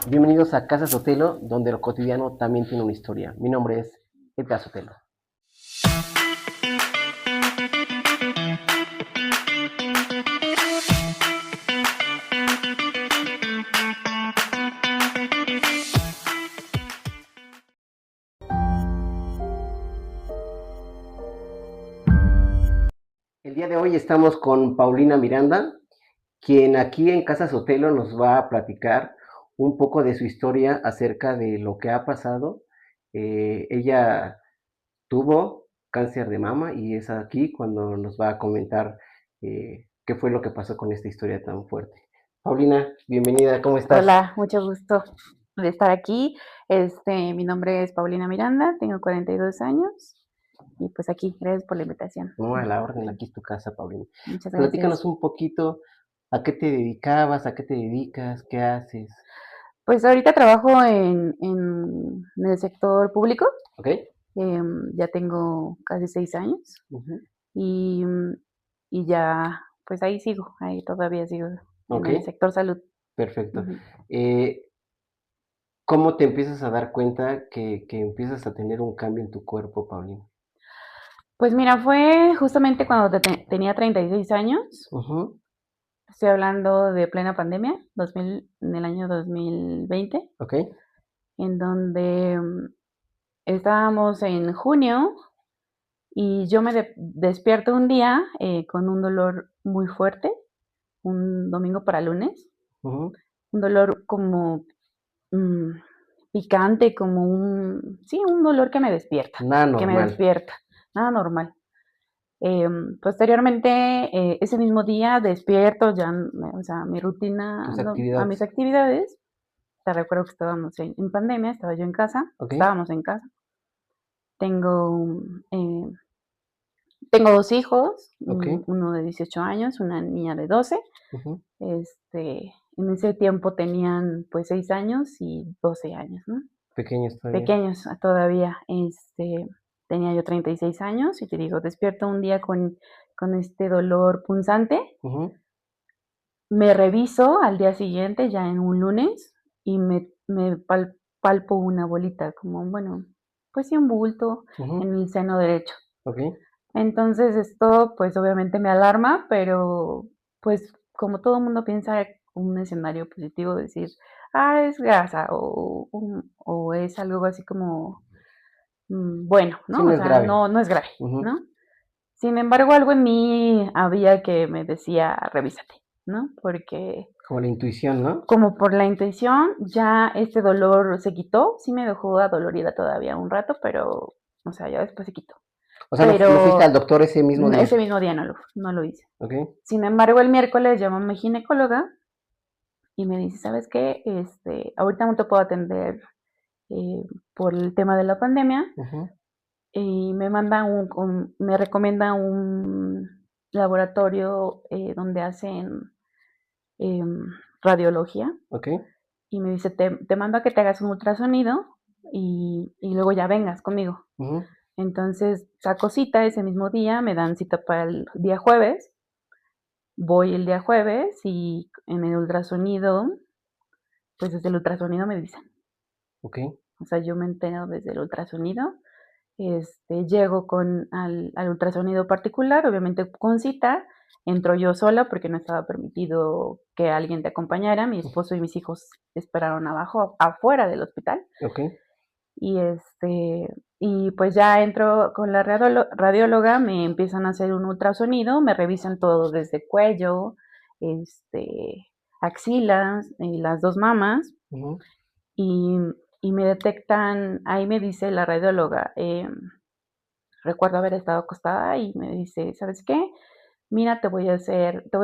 Bienvenidos a Casa Sotelo, donde lo cotidiano también tiene una historia. Mi nombre es Edgar Sotelo. El día de hoy estamos con Paulina Miranda, quien aquí en Casa Sotelo nos va a platicar un poco de su historia acerca de lo que ha pasado. Ella tuvo cáncer de mama y es aquí cuando nos va a comentar qué fue lo que pasó con esta historia tan fuerte. Paulina, bienvenida, ¿cómo estás? Hola, mucho gusto de estar aquí. Mi nombre es Paulina Miranda, tengo 42 años y pues aquí, gracias por la invitación. No, a la orden, aquí es tu casa, Paulina. Muchas Platícanos gracias. un poquito a qué te dedicabas, a qué te dedicas, qué haces. Pues ahorita trabajo en el sector público, ¿Ok? ya tengo casi 6 años Ujú. y, y ya, pues ahí sigo, ahí todavía sigo en Ok, el sector salud. perfecto. Ujú. Eh, ¿Cómo te empiezas a dar cuenta que empiezas a tener un cambio en tu cuerpo, Paulina? Pues mira, fue justamente cuando tenía 36 años. Ujú. Estoy hablando de plena pandemia, en el año 2020, Ok, en donde estábamos en junio y yo me despierto un día con un dolor muy fuerte, un domingo para lunes, ujú. un dolor como mm, picante, sí, un dolor Nada que me normal. despierta, nada normal. Posteriormente, ese mismo día despierto ya, o sea, mi rutina, Tus a mis actividades. actividades. Te recuerdo que estábamos en pandemia, estaba yo en casa, Ok, estábamos en casa. Tengo, eh, tengo dos hijos, ok. uno de 18 años, una niña de 12. Ujú. En ese tiempo tenían pues 6 años y 12 años, ¿no? Pequeños todavía. Pequeños todavía. Tenía yo 36 años y te digo, despierto un día con este dolor punzante. Ujú, Me reviso al día siguiente, ya en un lunes, y palpo una bolita, como, bueno, pues sí, un bulto ujú. en el seno derecho. Ok. Entonces esto, pues obviamente me alarma, pero pues como todo mundo piensa un escenario positivo, decir, es grasa o es algo así como, bueno, Sí, ¿no? no O es sea, grave. no es grave, Ujú. ¿no? Sin embargo, algo en mí había que me decía, revísate, ¿no? Porque Como la intuición, ¿no? como por la intuición, ya este dolor se quitó, sí me dejó adolorida todavía un rato, pero, o sea, ya después se quitó. O sea, no fuiste al Pero doctor ese mismo ese día. mismo día no lo hice. Ok. Sin embargo, el miércoles llamó a mi ginecóloga y me dice, ¿sabes qué? Ahorita no te puedo atender eh, por el tema de la pandemia Ujú. y me recomienda un laboratorio donde hacen em, radiología Ok. y me dice, te mando a que te hagas un ultrasonido y luego ya vengas conmigo. Ujú. Entonces saco cita ese mismo día, me dan cita para el día jueves, voy el día jueves y en el ultrasonido, pues desde el ultrasonido me dicen, Ok. o sea, yo me entero desde el ultrasonido, llego al ultrasonido particular, obviamente con cita, entro yo sola porque no estaba permitido que alguien te acompañara, mi esposo y mis hijos esperaron abajo, afuera del hospital. Ok. Y y pues ya entro con la radióloga, me empiezan a hacer un ultrasonido, me revisan todo desde cuello, axilas, las dos mamas, Ujú. y, y me detectan, ahí me dice la radióloga, recuerdo haber estado acostada y me dice, ¿sabes qué? Mira, te voy a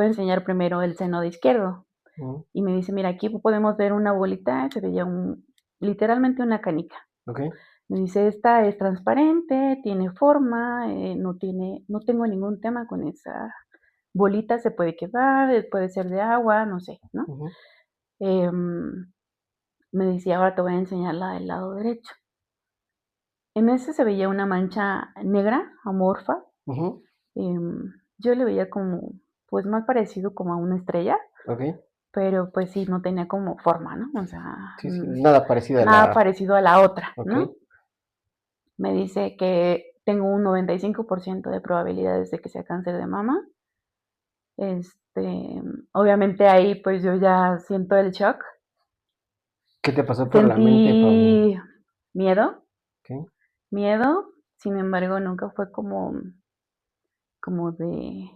enseñar primero el seno de izquierdo. Ujú. Y me dice, mira, aquí podemos ver una bolita, se veía literalmente una canica. Ok. Me dice, esta es transparente, tiene forma, no tengo ningún tema con esa bolita, se puede quedar, puede ser de agua, no sé, ¿no? Ujú. Em, Me dice, ahora te voy a enseñar la del lado derecho. En ese se veía una mancha negra, amorfa. Ujú. Yo le veía como, pues más parecido como a una estrella, Ok. pero pues sí, no tenía como forma, ¿no? O sea, Sí, sí, nada parecido a nada la... parecido a la otra, Ok, ¿no? Me dice que tengo un 95% de probabilidades de que sea cáncer de mama. Obviamente ahí pues yo ya siento el shock. ¿qué te pasó por la mente, Paulina? Sentí miedo, Ok, miedo, sin embargo nunca fue como de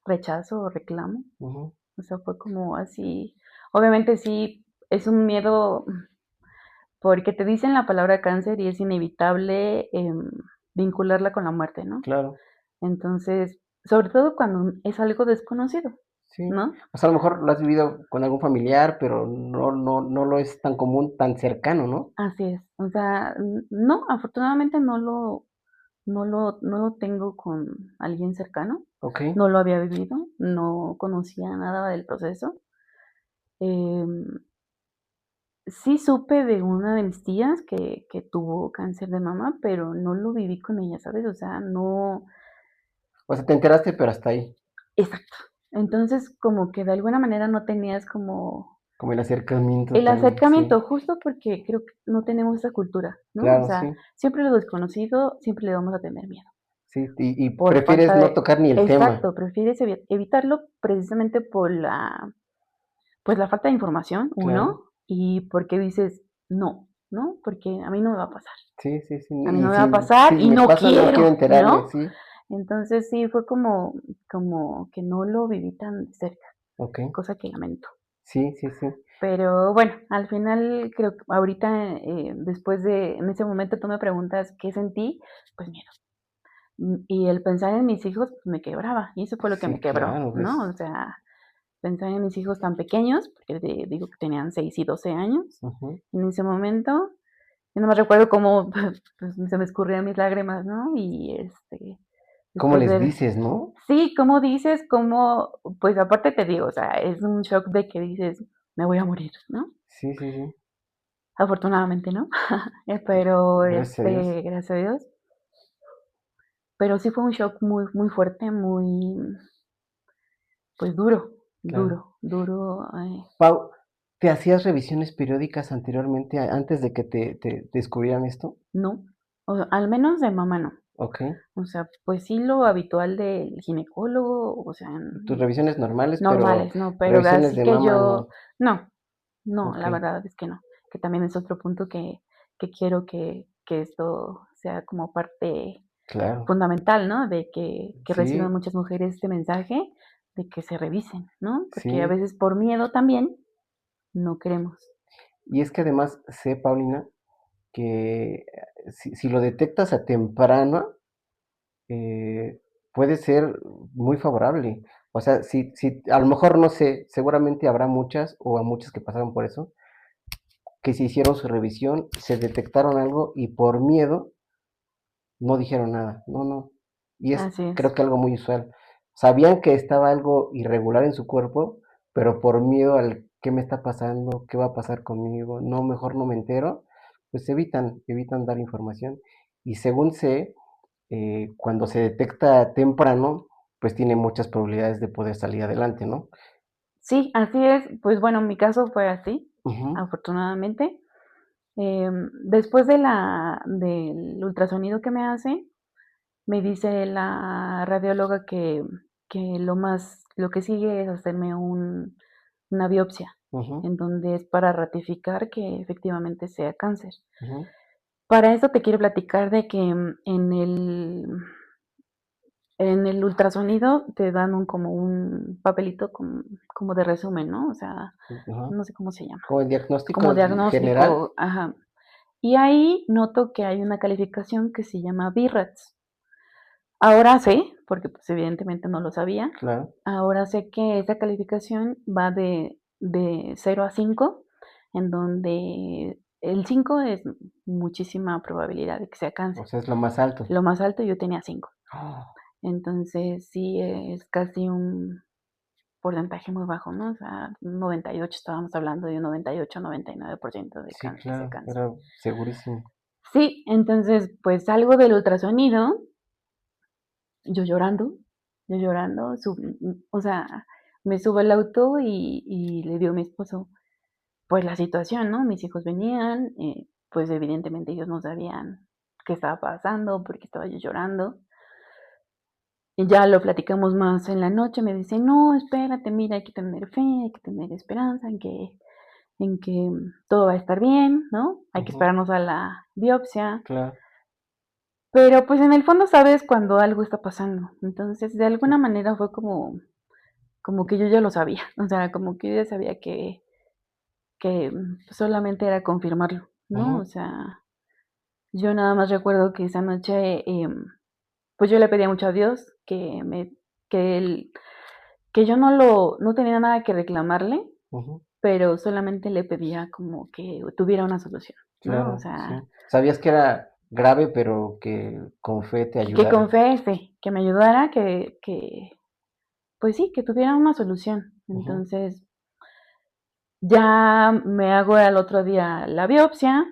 rechazo o reclamo. ujú, O sea, fue como así. Obviamente sí, es un miedo porque te dicen la palabra cáncer y es inevitable vincularla con la muerte, ¿no? claro, Entonces, sobre todo cuando es algo desconocido, sí. ¿no? O sea, a lo mejor lo has vivido con algún familiar, pero no lo es tan común, tan cercano, ¿no? Así es. O sea, no, afortunadamente no lo tengo con alguien cercano, Ok, no lo había vivido, no conocía nada del proceso. Em, sí supe de una de mis tías que tuvo cáncer de mama, pero no lo viví con ella, ¿sabes? O sea, no. o sea, te enteraste, pero hasta ahí, Exacto. Entonces, como que de alguna manera no tenías como como el acercamiento el tan, sí, acercamiento, justo porque creo que no tenemos esa cultura, ¿no? O claro, sea, sí, siempre lo desconocido, siempre le vamos a tener miedo. sí, y Por prefieres falta no de tocar ni el tema, exacto, prefieres evitarlo precisamente por la falta de información, claro, uno, y porque dices: "No, ¿no? Porque a mí no me va a pasar. sí, sí, sí, A mí no y me va a si pasar y me no pasa, no quiero quiero", enterarme, ¿no? sí, Entonces sí, fue como que no lo viví tan de cerca, ok, cosa que lamento. sí, sí, sí, Pero bueno, al final creo que ahorita, después en ese momento tú me preguntas qué sentí, pues miedo. Y el pensar en mis hijos, pues me quebraba, y eso fue lo que sí, me quebró, claro, ¿no? O sea, pensar en mis hijos tan pequeños, porque te digo que tenían 6 y 12 años ujú. en ese momento. Yo no me recuerdo cómo, pues, se me escurrían mis lágrimas, ¿no? Y, ¿Cómo después les ver dices, no? sí, ¿cómo dices? ¿Cómo? Pues, aparte te digo, o sea, es un shock de que dices: "Me voy a morir", ¿no? Sí, sí, sí, Afortunadamente no, pero, gracias a Dios, gracias a Dios. Pero sí fue un shock muy, muy fuerte, muy, pues, duro, claro. duro, duro, Pau, ¿te hacías revisiones periódicas anteriormente, antes de que te descubrieran esto? no, al menos de mamá no. Okey, O sea, pues sí lo habitual del ginecólogo, o sea, tus revisiones normales, pero normales, no, pero revisiones así de que mama yo no. no, no, la Okey, verdad es que no, que también es otro punto que quiero que esto sea como parte claro. fundamental, ¿no? De que reciban Sí, muchas mujeres este mensaje de que se revisen, ¿no? Porque a sí. veces por miedo también no queremos. Y es que además sé, Paulina, que si lo detectas a temprano, eh, puede ser muy favorable. O sea, si a lo mejor, no sé, seguramente habrá muchas o a muchas que pasaron por eso, que se hicieron su revisión, se detectaron algo y por miedo no dijeron nada. No, no. Y es, Así es, creo que algo muy usual. Sabían que estaba algo irregular en su cuerpo, pero por miedo al qué me está pasando, qué va a pasar conmigo, no, mejor no me entero, pues evitan dar información. Y según sé, cuando se detecta temprano, pues tiene muchas probabilidades de poder salir adelante, ¿no? sí, así es. Pues bueno, mi caso fue así, Ujú, afortunadamente. Después del ultrasonido que me hace, me dice la radióloga que lo que sigue es hacerme una biopsia, ujú, en donde es para ratificar que efectivamente sea cáncer. ujú. Para eso te quiero platicar de que, en el ultrasonido te dan como un papelito como de resumen, ¿no? O sea, Ajá. no sé cómo se llama, Como el diagnóstico como general, diagnóstico, ajá. Y ahí noto que hay una calificación que se llama BI-RADS. Ahora sé, porque, pues, evidentemente no lo sabía, claro. ahora sé que esa calificación va de 0 a 5, en donde el 5 es muchísima probabilidad de que sea O cáncer. sea, es lo más alto. Lo más alto yo tenía 5. ¡Ah! Entonces, sí es casi un porcentaje muy bajo, ¿no? O sea, un 98, estábamos hablando de un 98, 99% Sí, de ser claro, cáncer. era segurísimo. Sí, entonces, pues, salgo del ultrasonido, yo llorando, o sea, me subo al auto y le digo a mi esposo, pues la situación, ¿no? Mis hijos venían, pues evidentemente ellos no sabían qué estaba pasando, por qué estaba yo llorando. Y ya lo platicamos más en la noche, me dice, no, espérate, mira, hay que tener fe, hay que tener esperanza en que todo va a estar bien, ¿no? Hay que Ujú, esperarnos a la biopsia. claro, Pero pues en el fondo sabes cuando algo está pasando. Entonces, de sí, alguna manera fue como que yo ya lo sabía. O sea, como que yo ya sabía que solamente era confirmarlo, ¿no? O ujú, sea, yo nada más recuerdo que esa noche, pues yo le pedía mucho a Dios que él, que yo no tenía nada que reclamarle, ujú, pero solamente le pedía como que tuviera una solución, ¿no? O claro, sí. sea, Sabías que era grave, pero que con fe te que ayudara. confiese, que me ayudara, pues sí, que tuviera una solución. Ujú, Entonces, ya me hago al otro día la biopsia,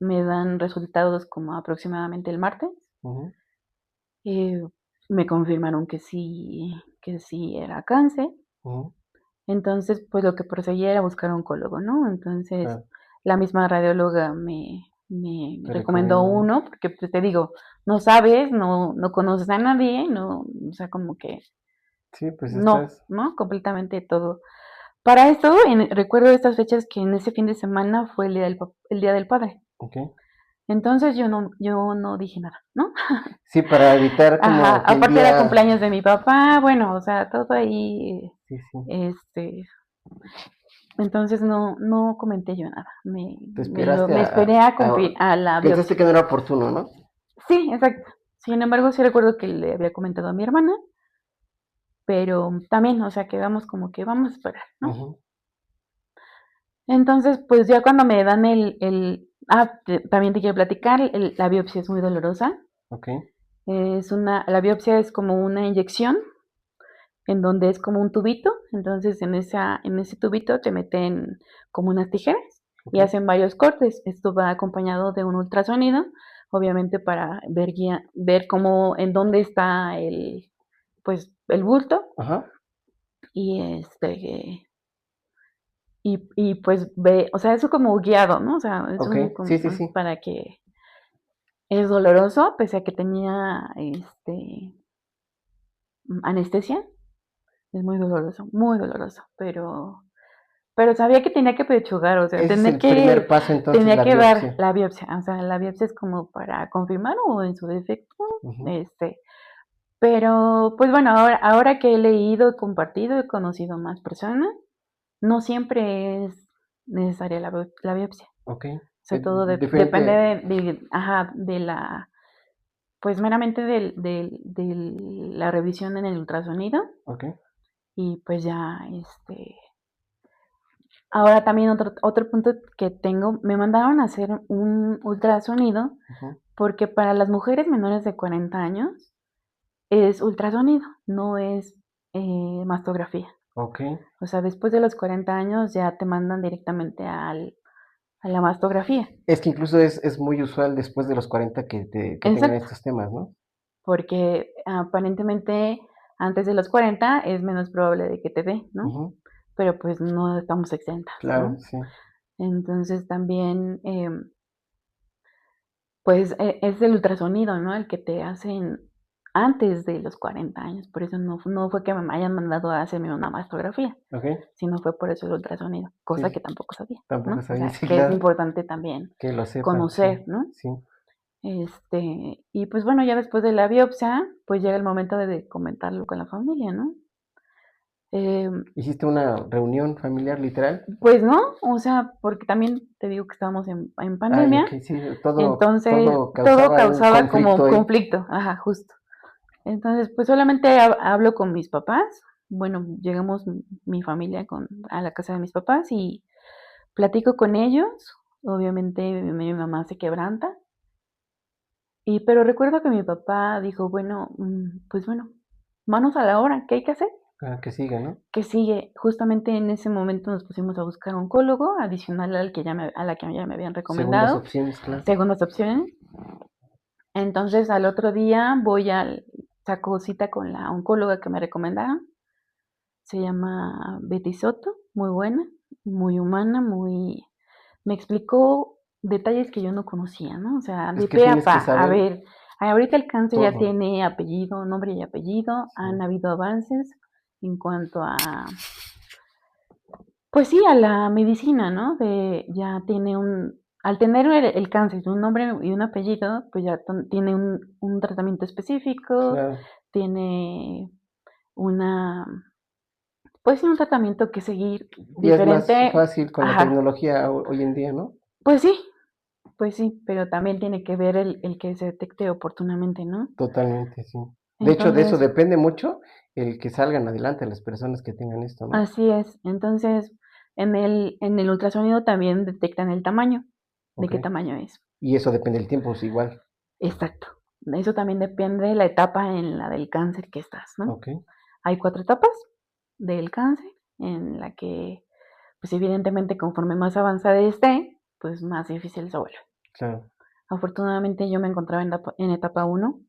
me dan resultados como aproximadamente el martes. ujú, eh, Me confirmaron que sí era cáncer. ujú, Entonces, pues lo que proseguía era buscar oncólogo, ¿no? Entonces, claro, la misma radióloga me te recomendó recomiendo, ¿no? uno, porque pues te digo, no sabes, no conoces a nadie, no, o sea, como que Sí, pues no, estás, ¿no? Completamente todo. Para esto, recuerdo estas fechas que en ese fin de semana fue el Día del Padre. ok. Entonces yo no dije nada, ¿no? Sí, para evitar Ajá, como que el aparte era día, cumpleaños de mi papá, bueno, o sea, todo ahí, sí, sí, este, entonces no comenté yo nada. te esperaste Me esperé a la pensaste biopsia. que no era oportuno, ¿no? Sí, exacto. Sin embargo, sí recuerdo que le había comentado a mi hermana, pero también, o sea, quedamos como que vamos a esperar, ¿no? Ujú, Entonces, pues ya cuando me dan también te quiero platicar, la biopsia es muy dolorosa. ok, La biopsia es como una inyección en donde es como un tubito, entonces en ese tubito te meten como unas tijeras ok, y hacen varios cortes. Esto va acompañado de un ultrasonido, obviamente para ver cómo, en dónde está pues, el bulto ajá, y y pues o sea, eso como guiado, ¿no? O sea, es ok, como sí, sí, sí, para que es doloroso, pese a que tenía anestesia, es muy doloroso, pero sabía que tenía que pechugar, o sea, ese es el primer paso entonces, tenía la que dar biopsia. la biopsia, o sea, la biopsia es como para confirmar o en su defecto, Ujú, este, pero pues bueno, ahora que he leído, compartido, he conocido más personas, no siempre es necesaria la biopsia. ok, O sea, todo depende diferente, ajá, pues meramente de la revisión en el ultrasonido ok, y pues ya, ahora también otro punto que tengo, me mandaron a hacer un ultrasonido ujú, porque para las mujeres menores de 40 años es ultrasonido, no es mastografía. ok. O sea, después de los 40 años ya te mandan directamente a la mastografía. Es que incluso es muy usual después de los 40 que tengan Exacto, estos temas, ¿no? porque aparentemente antes de los 40 es menos probable de que te dé, ¿no? Ujú, Pero pues no estamos exentas, claro, ¿no? sí. Entonces también pues, es el ultrasonido, ¿no? El que te hacen antes de los 40 años, por eso no fue que me hayan mandado a hacerme una mastografía, Ok, sino fue por eso el ultrasonido, sí, cosa que tampoco sabía, tampoco ¿no? O sabía, sea, sí, que es claro, importante también que lo sepan, sí, conocer, ¿no? sí. Y pues bueno, ya después de la biopsia, pues llega el momento de comentarlo con la familia, ¿no? Em, ¿Hiciste una reunión familiar literal? pues no, o sea, porque también te digo que estábamos en Ay, pandemia, ok, sí, entonces todo todo causaba un causaba conflicto como ahí. conflicto, ajá, justo. Entonces, pues solamente hablo con mis papás. Bueno, llegamos mi familia a la casa de mis papás y platico con ellos. Obviamente mi mamá se quebranta. Pero recuerdo que mi papá dijo, bueno, pues bueno, manos a la obra, ¿qué hay que hacer? Que siga, ¿no? ¿Qué sigue? Justamente en ese momento nos pusimos a buscar oncólogo, adicional a la que ya me habían Segundas recomendado, opciones, claro. segundas opciones. Entonces al otro día saco cita con la oncóloga que me recomendaron. se llama Betty Soto, muy buena, muy humana, me explicó detalles que yo no conocía, ¿no? O sea, Es de que pe a tienes que pa, a saber ver, ahorita el cáncer ya todo. tiene apellido, nombre y apellido, han Sí. habido avances en cuanto a, pues sí, a la medicina, ¿no? Ya tiene al tener el cáncer, un nombre y un apellido, pues ya tiene un tratamiento específico, Claro. tiene una, pues sí, un tratamiento que seguir Y es más diferente. fácil con la Ajá, tecnología hoy en día, ¿no? pues sí, pues sí, pero también tiene que ver el que se detecte oportunamente, ¿no? Totalmente, sí. De hecho, de eso Entonces, depende mucho el que salgan adelante las personas que tengan esto, ¿no? así es. Entonces, en el ultrasonido también detectan el tamaño, de Ok. qué tamaño es. Y eso depende del tiempo, es igual. Exacto. Eso también depende de la etapa en la del cáncer que estás, ¿no? Ok, Hay 4 etapas del cáncer en la que, pues evidentemente conforme más avanzada esté, pues más difícil se vuelve. claro. Afortunadamente yo me encontraba en etapa 1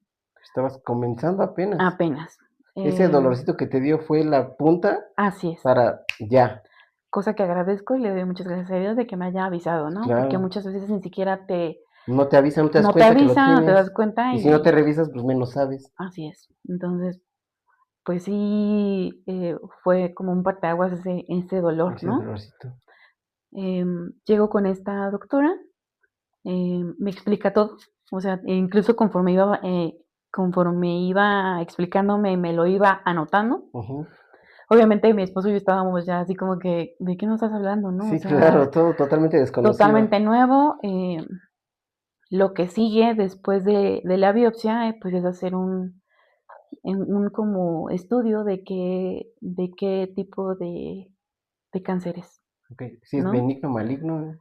Estabas comenzando apenas. apenas. Ese Eh, dolorcito que te dio fue la punta Así es. para ya. Cosa que agradezco y le doy muchas gracias a Dios de que me haya avisado, ¿no? Porque Claro. muchas veces ni siquiera No te avisa, no te das no te cuenta que lo avisa, no te das tienes. cuenta Y si no te y revisas, pues menos sabes. así es. Entonces, pues sí, fue como un parteaguas ese dolor, Ese ¿no? dolorcito. Llego con esta doctora, me explica todo, o sea, incluso conforme iba explicándome, me lo iba anotando. Ujú. Obviamente mi esposo y yo estábamos ya así como que, ¿de qué nos estás hablando, no? O Sí, sea, claro, todo totalmente desconocido. totalmente nuevo. Lo que sigue después de la biopsia, pues es hacer un como estudio de qué tipo de cáncer es, Ok, si es ¿no? benigno, maligno.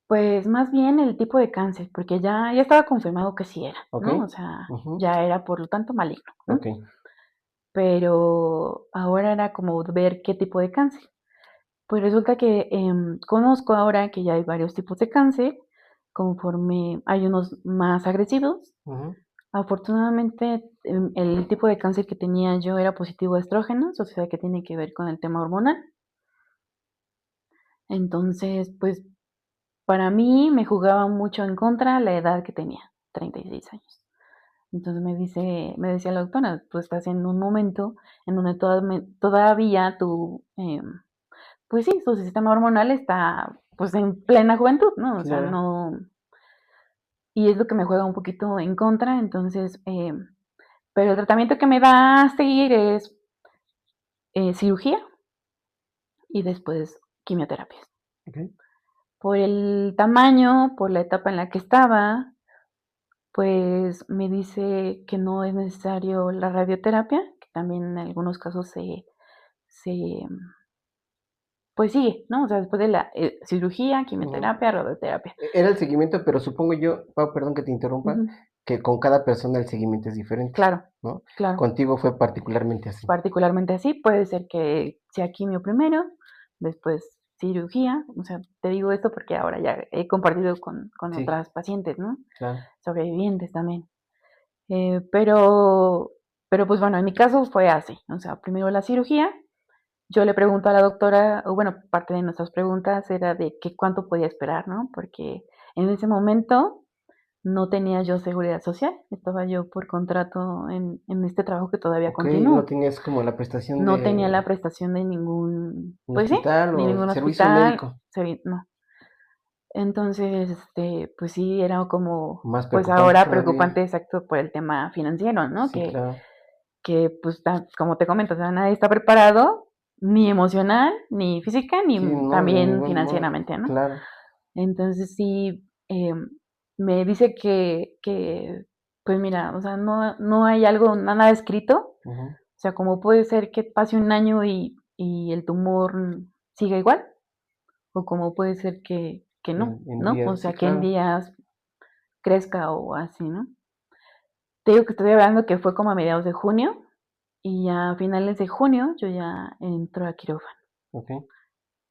Pues más bien el tipo de cáncer, porque ya estaba confirmado que sí era, Ok. ¿no? O sea, Ujú. ya era por lo tanto maligno, ¿no? Ok, Pero ahora era como ver qué tipo de cáncer. Pues resulta que conozco ahora que ya hay varios tipos de cáncer, conforme hay unos más agresivos. ujú. Afortunadamente, el tipo de cáncer que tenía yo era positivo a estrógenos, o sea, que tiene que ver con el tema hormonal. Entonces, pues, para mí me jugaba mucho en contra la edad que tenía, 36 años. Entonces me decía la doctora, tú estás en un momento en donde todavía pues sí, tu sistema hormonal está, pues, en plena juventud, ¿no? O sea, Claro. no, y es lo que me juega un poquito en contra. Entonces, pero el tratamiento que me va a seguir es cirugía y después quimioterapias. Ok. Por el tamaño, por la etapa en la que estaba, pues me dice que no es necesario la radioterapia, que también en algunos casos se pues sigue, ¿no? O sea, después de la cirugía, Ujú. quimioterapia, radioterapia. Era el seguimiento, pero supongo yo, Pau, perdón que te interrumpa, Ujú. que con cada persona el seguimiento es diferente, Claro, ¿no? claro. Contigo fue particularmente así. Particularmente así, puede ser que sea quimio primero, después cirugía. O sea, te digo esto porque ahora ya he compartido con Sí, otras pacientes, ¿no? claro. Sobrevivientes también. Eh, pero, pero pues bueno, en mi caso fue así. O sea, primero la cirugía. Yo le pregunto a la doctora, o bueno, parte de nuestras preguntas era de que cuánto podía esperar, ¿no? Porque en ese momento no tenía yo seguridad social, estaba yo por contrato en este trabajo que todavía Ok, no continúo. tenías como la prestación No tenía la de prestación de ningún, un pues sí, hospital de o ningún servicio hospital, médico. no. Entonces, pues sí, era como, Más pues preocupante ahora todavía. preocupante, exacto, por el tema financiero, ¿no? Sí, Que, claro. que pues como te comento, o sea, nadie está preparado, ni emocional, ni física, Sí, ni no, de también ningún modo. financieramente, ¿no? Claro. Entonces sí, me dice que, pues mira, o sea, no hay algo, nada escrito. Ujú. O sea, como puede ser que pase un año y el tumor siga igual, o como puede ser que no, En ¿no? O días, sí, sea, que en claro. días crezca o así, ¿no? Te digo que estoy hablando que fue como a mediados de junio y a finales de junio yo ya entro a quirófano. Ok.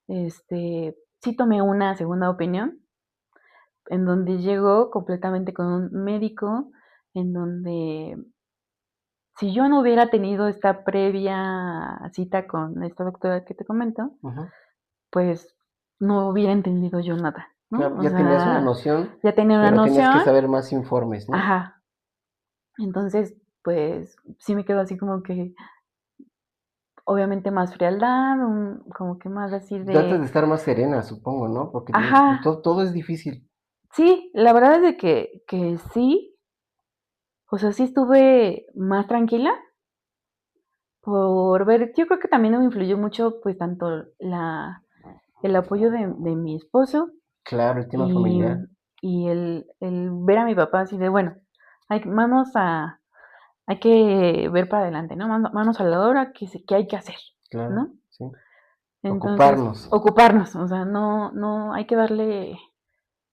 Sí tomé una segunda opinión en donde llegó completamente con un médico, en donde si yo no hubiera tenido esta previa cita con esta doctora que te comento, Ujú. pues no hubiera entendido yo nada, ¿no? Claro, O ya tenías una sea, noción, ya tenía una pero tenías que noción, saber más informes, ¿no? ajá. Entonces, pues sí me quedo así como que, obviamente más frialdad, como que más así Tratas de de, estar más serena, supongo, ¿no? Porque ajá, todo es difícil. sí, la verdad es de que sí, o sea, sí estuve más tranquila por ver, yo creo que también me influyó mucho, pues, tanto el apoyo de mi esposo Claro, el tema y, familiar. y el ver a mi papá así de, bueno, hay que ver para adelante, ¿no? Manos a la obra, qué hay que hacer, Claro, ¿no? sí. Entonces, Ocuparnos. ocuparnos, o sea, no hay que darle.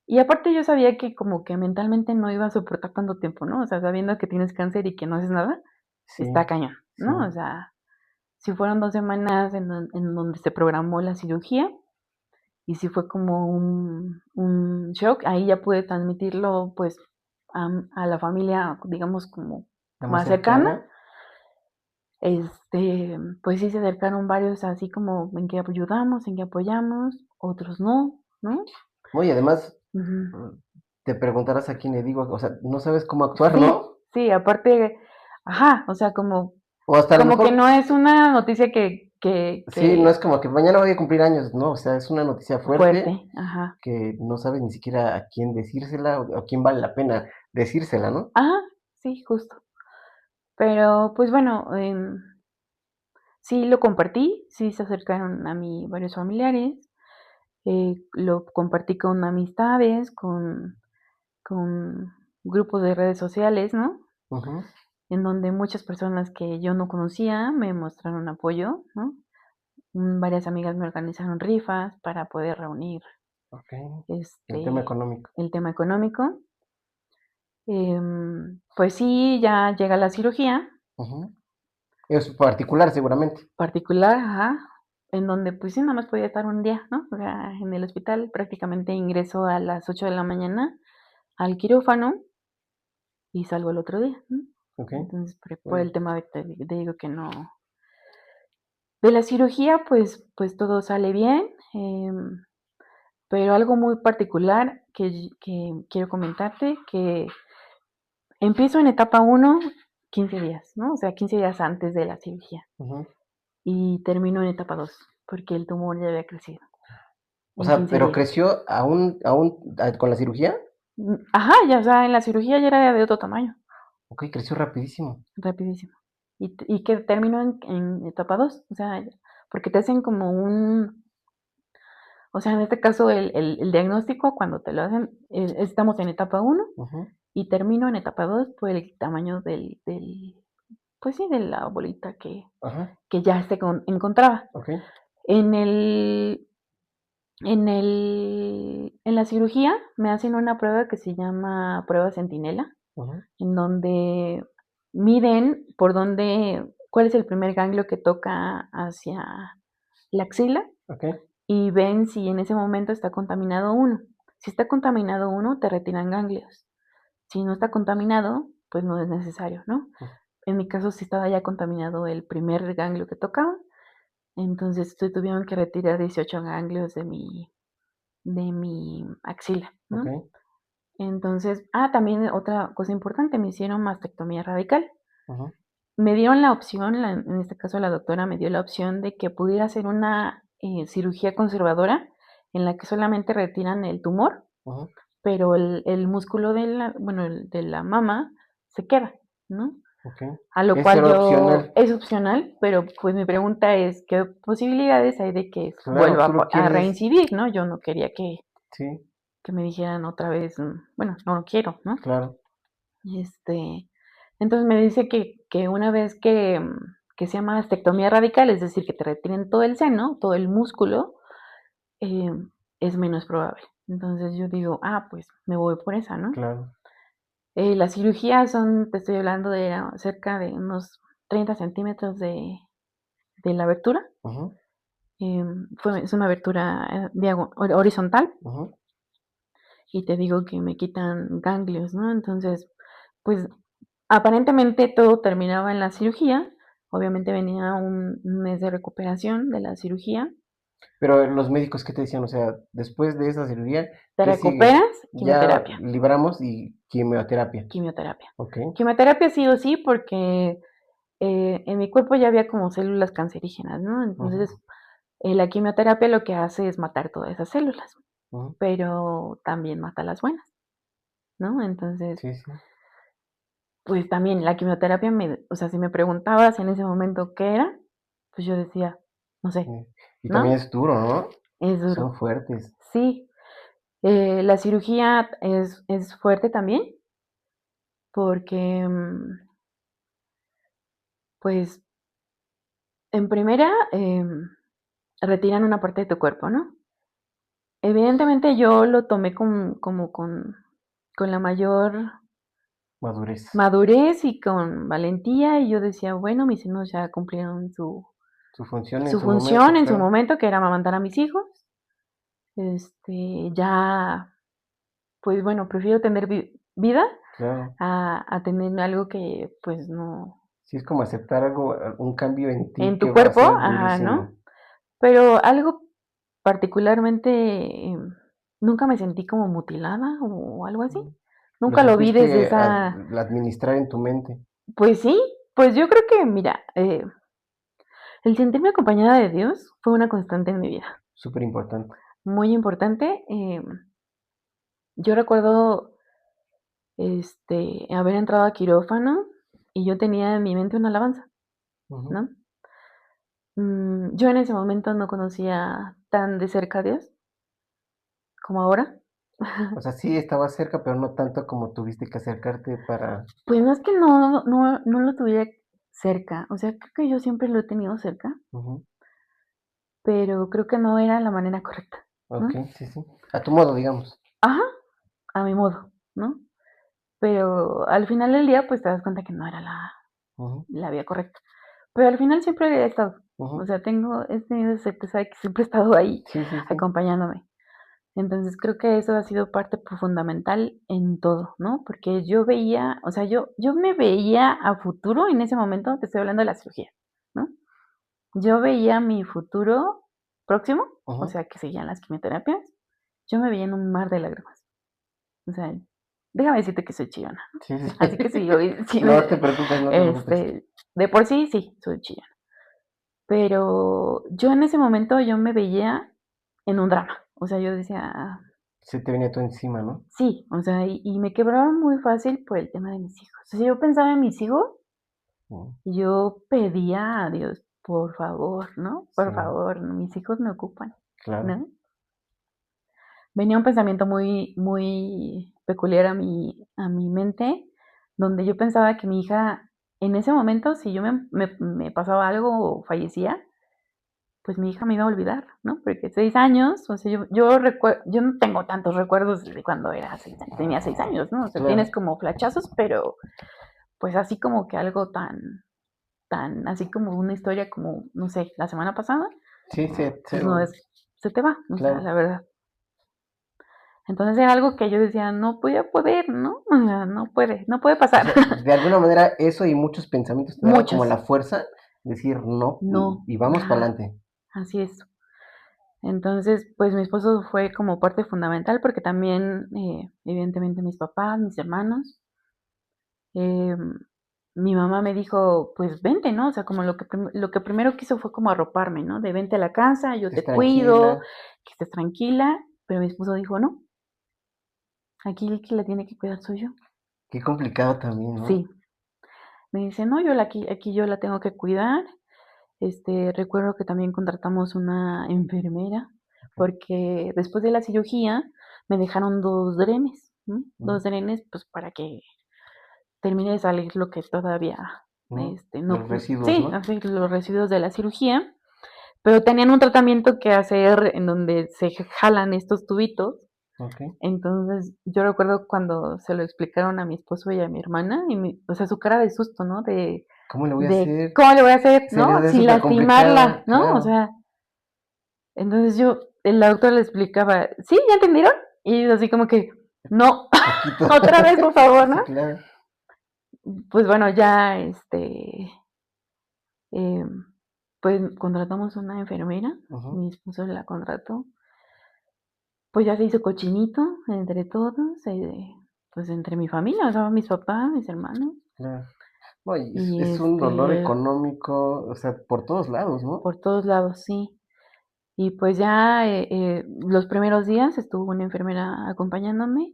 Y aparte yo sabía que como que mentalmente no iba a soportar tanto tiempo, ¿no? O sea, sabiendo que tienes cáncer y que no haces nada, Sí, está cañón, sí. ¿no? O sea, si fueron 2 semanas en donde se programó la cirugía y si fue como un shock, ahí ya pude transmitirlo pues a la familia, digamos, como La más más cercana. cercana. Pues sí se acercaron varios así como en que ayudamos, en que apoyamos, otros no, ¿no? Oye, además, Ujú. mm, te preguntarás a quién le digo, o sea, no sabes cómo actuar, Sí, ¿no? sí, aparte, ajá, o sea, O hasta a lo como que mejor, no es una noticia sí, no es como que mañana voy a cumplir años, ¿no? O sea, es una noticia fuerte fuerte, ajá. que no sabes ni siquiera a quién decírsela o a quién vale la pena decírsela, ¿no? Ajá, sí, justo. Pero, pues bueno, sí lo compartí, sí se acercaron a mí varios familiares, lo compartí con amistades, con grupos de redes sociales, ¿no? Ujú, En donde muchas personas que yo no conocía me mostraron apoyo, ¿no? Varias amigas me organizaron rifas para poder reunir ok. El tema este económico. el tema económico. Pues sí, ya llega la cirugía Ujú. Es particular, seguramente. particular, ajá, en donde pues sí, nada más podía estar un día, ¿no? O sea, en el hospital prácticamente ingreso a las 8 de la mañana al quirófano y salgo el otro día, ¿no? Ok. Entonces, por Bueno, el tema de, te digo que no. De la cirugía, pues todo sale bien, pero algo muy particular que quiero comentarte, que empiezo en etapa 1, 15 días, ¿no? O sea, 15 días antes de la cirugía. ujú. Y termino en etapa 2 porque el tumor ya había crecido O en sea, 15 pero días. creció con la cirugía. Ajá, ya, o sea, en la cirugía ya era de otro tamaño, Ok, creció rapidísimo. rapidísimo. Y que termino en etapa 2 o sea, porque te hacen como o sea, en este caso el diagnóstico cuando te lo hacen, estamos en etapa 1 Ujú, y termino en etapa 2 por el tamaño pues sí, de la bolita ajá, que ya se encontraba. ok. En el, en la cirugía me hacen una prueba que se llama prueba centinela, Ujú, en donde miden cuál es el primer ganglio que toca hacia la axila ok, y ven si en ese momento está contaminado uno. Si está contaminado uno, te retiran ganglios. Si no está contaminado, pues no es necesario, ¿no? ujú, En mi caso sí estaba ya contaminado el primer ganglio que tocaba, entonces se tuvieron que retirar 18 ganglios de mi axila, ok, ¿no? Entonces, también otra cosa importante, me hicieron mastectomía radical. ujú, Me dieron la opción, en este caso la doctora me dio la opción de que pudiera hacer una cirugía conservadora en la que solamente retiran el tumor, ujú. pero el músculo bueno, el de la mama se queda, ¿no? Ok. A lo Ese cual era yo, opcional. es opcional, pero pues mi pregunta es, ¿qué posibilidades hay de que Claro, vuelva tú lo a quieres, reincidir, ¿no? Yo no quería sí, que me dijeran otra vez, bueno, no lo quiero, ¿no? claro. Este, entonces me dice que una vez que se llama mastectomía radical, es decir, que te retiren todo el seno, todo el músculo, eh, es menos probable. Entonces yo digo, pues me voy por esa, ¿no? Claro. Las cirugías te estoy hablando de cerca de unos 30 centímetros de la abertura. Ujú, Es una abertura horizontal ujú. y te digo que me quitan ganglios, ¿no? Entonces, pues Aparentemente todo terminaba en la cirugía. Obviamente venía un mes de recuperación de la cirugía. Pero los médicos, ¿qué te decían? O sea, después de esa cirugía, Te ¿qué sigue? recuperas, Ya quimioterapia, libramos y quimioterapia. quimioterapia. Ok. Quimioterapia sí o sí porque en mi cuerpo ya había como células cancerígenas, ¿no? Ujú, Entonces, la quimioterapia lo que hace es matar todas esas células, ujú. pero también mata las buenas, ¿no? Entonces, Sí, sí. pues también la quimioterapia o sea, si me preguntabas en ese momento qué era, pues yo decía, no sé, Y también ¿no? es duro, ¿no? Es Son duro. fuertes. Sí, la cirugía es fuerte también porque, pues, en primera, retiran una parte de tu cuerpo, ¿no? Evidentemente yo lo tomé como con la mayor Madurez. madurez y con valentía, y yo decía, bueno, mis senos ya cumplieron Su función en su su momento, función en su claro. momento, que era amamantar a mis hijos. Ya, pues bueno, prefiero tener vida Claro. a tener algo que pues no. Sí, es como aceptar algo, un cambio en ti En tu que va a cuerpo, ser ajá, ¿no? durísimo. Pero algo particularmente, nunca me sentí como mutilada o algo así. Mm. Lo Nunca lo vi desde supiste esa. administrar en tu mente. Pues sí, pues yo creo que, mira, el sentirme acompañada de Dios fue una constante en mi vida, Súper importante. muy importante. Yo recuerdo, haber entrado a quirófano y yo tenía en mi mente una alabanza, Ujú. ¿no? Yo en ese momento no conocía tan de cerca a Dios como ahora. O sea, sí estaba cerca, pero no tanto como tuviste que acercarte para... Pues no es que no lo tuviera cerca, o sea, creo que yo siempre lo he tenido cerca, Ujú. pero creo que no era la manera correcta, Ok, ¿no? sí, sí. A tu modo, digamos. Ajá, a mi modo, ¿no? Pero al final del día, pues te das cuenta que no era Ujú, la vía correcta. Pero al final siempre he estado, o ujú. sea, he tenido certeza de que siempre he estado ahí Sí, sí, sí. acompañándome. Entonces creo que eso ha sido parte fundamental en todo, ¿no? Porque yo veía, o sea, yo me veía a futuro en ese momento, te estoy hablando de la cirugía, ¿no? Yo veía mi futuro próximo, o Ujú. sea, que seguían las quimioterapias, yo me veía en un mar de lágrimas. O sea, déjame decirte que soy chillona, ¿no? Sí, sí. Así que sí, hoy sí No te preocupes, no te preocupes. de por sí soy chillona. Pero yo en ese momento yo me veía en un drama. O sea, yo decía, Se te venía todo encima, ¿no? sí, o sea, y me quebraba muy fácil por el tema de mis hijos. O sea, yo pensaba en mis hijos Mm, y yo pedía a Dios, por favor, ¿no? sí, Por favor, mis hijos me ocupan, claro. ¿no? Venía un pensamiento muy, muy peculiar a mi mente, donde yo pensaba que mi hija, en ese momento, si yo me pasaba algo o fallecía, pues mi hija me iba a olvidar, ¿no? Porque 6 años, o sea, yo no tengo tantos recuerdos de cuando tenía 6 años, ¿no? O sea, Claro. tienes como flachazos, pero pues así como que algo tan, así como una historia como, no sé, la semana pasada, Sí, sí, pues no es, se te va, o sea, la claro. verdad. Entonces era algo que yo decía, no voy a poder, ¿no? O sea, no puede O pasar. sea, de alguna manera eso y muchos pensamientos te daban como Muchos, la fuerza de decir no no, y vamos para ajá, adelante. así es. Entonces, pues mi esposo fue como parte fundamental porque también, evidentemente, mis papás, mis hermanos, em, mi mamá me dijo, pues vente, ¿no? O sea, como lo que primero quiso fue como arroparme, ¿no? De vente a la casa, yo Estés te cuido, tranquila. que estés tranquila, pero mi esposo dijo, no, aquí el que la tiene que cuidar soy yo. Qué complicado también, ¿no? Sí, me dice, no, aquí yo la tengo que cuidar. Recuerdo que también contratamos una enfermera Ok. porque después de la cirugía me dejaron 2 drenes, ¿no? Ujú, 2 drenes, pues, para que termine de salir lo que todavía, ujú. no Los pu residuos, sí, ¿no? así los residuos de la cirugía, pero tenían un tratamiento que hacer en donde se jalan estos tubitos. Ok. Entonces, yo recuerdo cuando se lo explicaron a mi esposo y a mi hermana, o sea, su cara de susto, ¿no? ¿Cómo le voy a De hacer? cómo le voy a hacer, Se les ¿no? ve Sin súper lastimarla, complicado, ¿no? O claro. sea, entonces el doctor le explicaba, ¿sí? ¿Ya entendieron? Y ellos así como que, no, Poquito. otra vez, por favor, Sí, ¿no? claro. pues bueno, ya eh, pues contratamos una enfermera, Ujú, mi esposo la contrató, pues ya se hizo cochinito entre todos, pues entre mi familia, o sea, mis papás, mis hermanos, claro. No, y y es un dolor económico, o sea, por todos lados, ¿no? por todos lados, sí. Y pues ya los primeros días estuvo una enfermera acompañándome.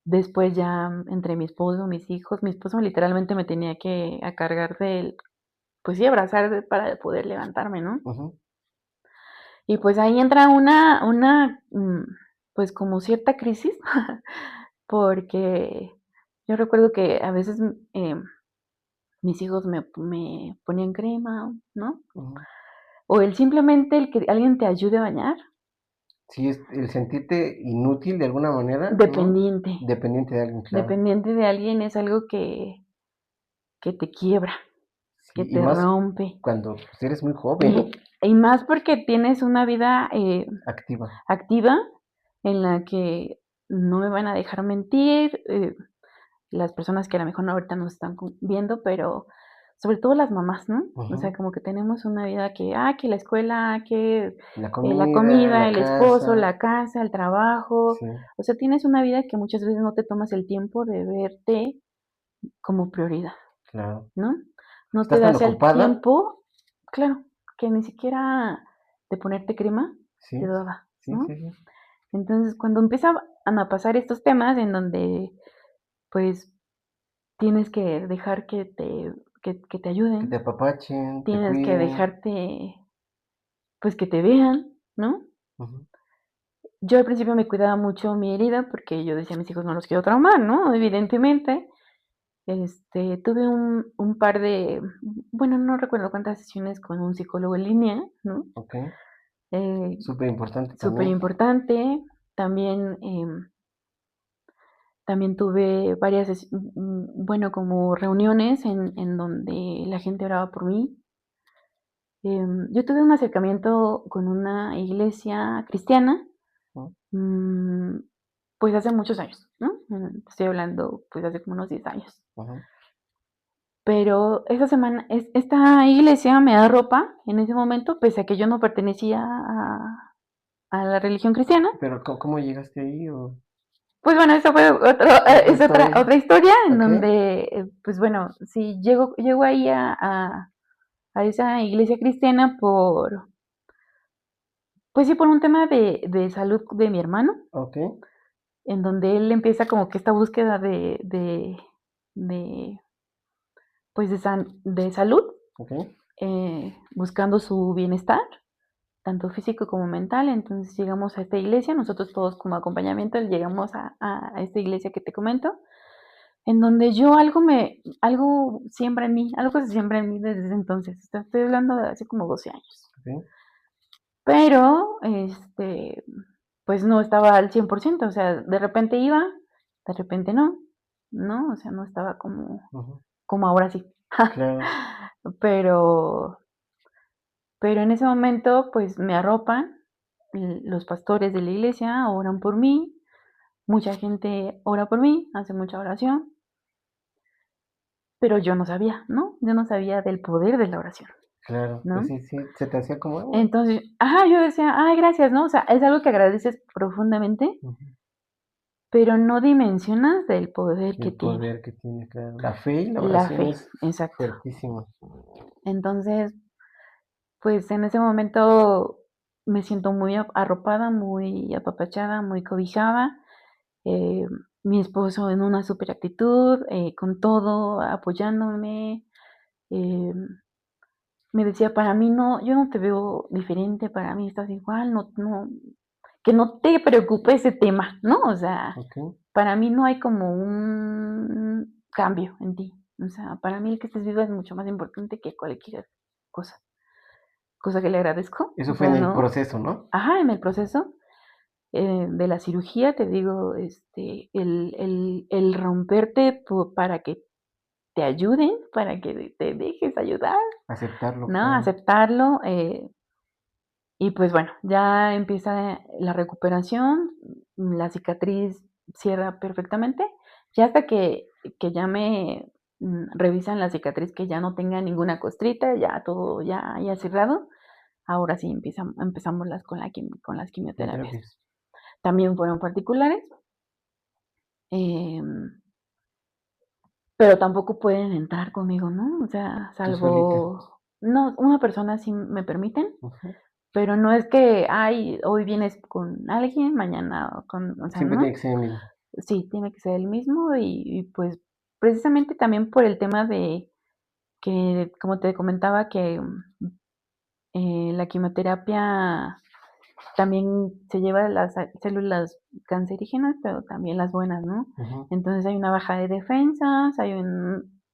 Después ya entre mi esposo, mis hijos, mi esposo literalmente me tenía que a cargar de él, pues sí, abrazar para poder levantarme, ¿no? Ujú, Y pues ahí entra una pues como cierta crisis, porque yo recuerdo que a veces mis hijos me ponían crema, ¿no? ujú. O el simplemente el que alguien te ayude a bañar, Sí, es el sentirte inútil de alguna manera, ¿no? dependiente, Dependiente de alguien, claro. dependiente de alguien es algo que te quiebra, Sí, que y te más rompe. cuando, pues, eres muy Y, joven, y más porque tienes una vida activa. activa en la que no me van a dejar mentir, las personas que a lo mejor ahorita nos están viendo, pero sobre todo las mamás, ¿no? O sea, Ujú. como que tenemos una vida que la escuela, que La la comida, comida, la el esposo, casa, la casa, el trabajo. sí, O sea, tienes una vida que muchas veces no te tomas el tiempo de verte como prioridad, claro. ¿no? No te Estás tan das el ocupada, tiempo, claro, que ni siquiera de ponerte crema te sí, daba, sí, ¿no? sí, sí, Entonces, cuando empiezan a pasar estos temas en donde, pues, tienes que dejar que te que te ayuden, apapachen, te tienes que cuiden. dejarte, pues, que te vean, ¿no? Ujú, Yo al principio me cuidaba mucho mi herida, porque yo decía: "A mis hijos no los quiero traumar", ¿no? Evidentemente, tuve un par de, bueno, no recuerdo cuántas sesiones con un psicólogo en línea, ¿no? okey, Eh, superimportante Súper también. importante. También, también tuve varias bueno, como reuniones en donde la gente oraba por mí. Yo tuve un acercamiento con una iglesia cristiana, Mm, mm, pues, hace muchos años, ¿no? Estoy hablando, pues, hace como unos 10 años. ujú. Pero esa semana esta iglesia me arropa en ese momento, pese a que yo no pertenecía a la religión cristiana. Pero, ¿cómo llegaste ahí? O Pues bueno, eso fue otro otra es otra historia, historia en okey, donde, pues bueno, sí llego ahí a esa iglesia cristiana por, pues sí, por un tema de salud de mi hermano, okey, en donde él empieza como que esta búsqueda de, pues de salud, okey, buscando su bienestar, tanto físico como mental. Entonces llegamos a esta iglesia, nosotros todos como acompañamiento llegamos a esta iglesia que te comento, en donde yo algo siembra en mí, algo se siembra en mí desde ese entonces. Estoy hablando de hace como 12 años. okey, Pero, pues no estaba al 100%, o sea, de repente iba, de repente no, ¿no? O sea, no estaba ujú, como ahora sí. claro, Pero pero en ese momento, pues me arropan, los pastores de la iglesia oran por mí, mucha gente ora por mí, hace mucha oración. Pero yo no sabía, ¿no? Yo no sabía del poder de la oración, claro, pues ¿no? sí, sí, se te hacía como, Entonces, ajá, yo decía: "Ay, gracias", ¿no? O sea, es algo que agradeces profundamente, ujú, pero no dimensionas del poder que el tiene. poder que tiene, claro. La fe y la La oración fe, es exacto. fuertísima. Entonces, pues, en ese momento me siento muy arropada, muy apapachada, muy cobijada, eh, mi esposo en una super actitud, con todo, apoyándome, em me decía: "Para mí no, yo no te veo diferente, para mí estás igual, no, que no te preocupe ese tema", ¿no? O sea, Okey, para mí no hay como un cambio en ti. O sea, para mí el que estés viva es mucho más importante que cualquier cosa, cosa que le agradezco. O eso fue sea, en el no, proceso, ¿no? ajá, en el proceso, de la cirugía, te digo, el romperte para que te ayuden, para que te dejes ayudar, Aceptarlo, ¿no? claro. Aceptarlo, y pues bueno, ya empieza la recuperación, la cicatriz cierra perfectamente, Ya hasta que ya me revisan la cicatriz, que ya no tenga ninguna costrita, ya todo ya cerrado, ahora sí empezamos con las quimioterapias. Quimioterapias. También fueron particulares, em, pero tampoco pueden entrar conmigo, ¿no? O sea, Tú solita. salvo, no, una persona sí me permiten, Ujú. pero no es que, ay, hoy vienes con alguien, mañana con, o sea, Siempre tiene no. que ser el mismo. Sí, tiene que ser el mismo pues precisamente también por el tema de que, como te comentaba, que la quimioterapia también se lleva las células cancerígenas, pero también las buenas, ¿no? Ujú. Entonces hay una baja de defensas,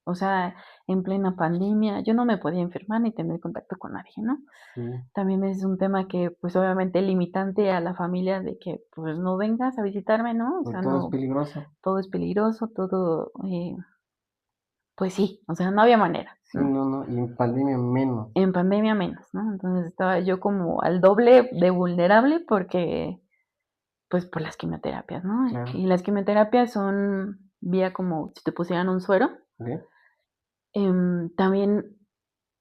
o sea, en plena pandemia, yo no me podía enfermar ni tener contacto con nadie, ¿no? Sí. También es un tema que, pues obviamente limitante a la familia de que, pues no vengas a visitarme, ¿no? O Pues sea, todo es no, peligroso. todo es peligroso, todo, pues sí, o sea, no había manera, Sí, ¿no? no, no. Y en pandemia menos. En pandemia menos, ¿no? Entonces estaba yo como al doble de vulnerable porque, pues por las quimioterapias, ¿no? Claro. Y las quimioterapias son vía como si te pusieran un suero. ¿Ok? También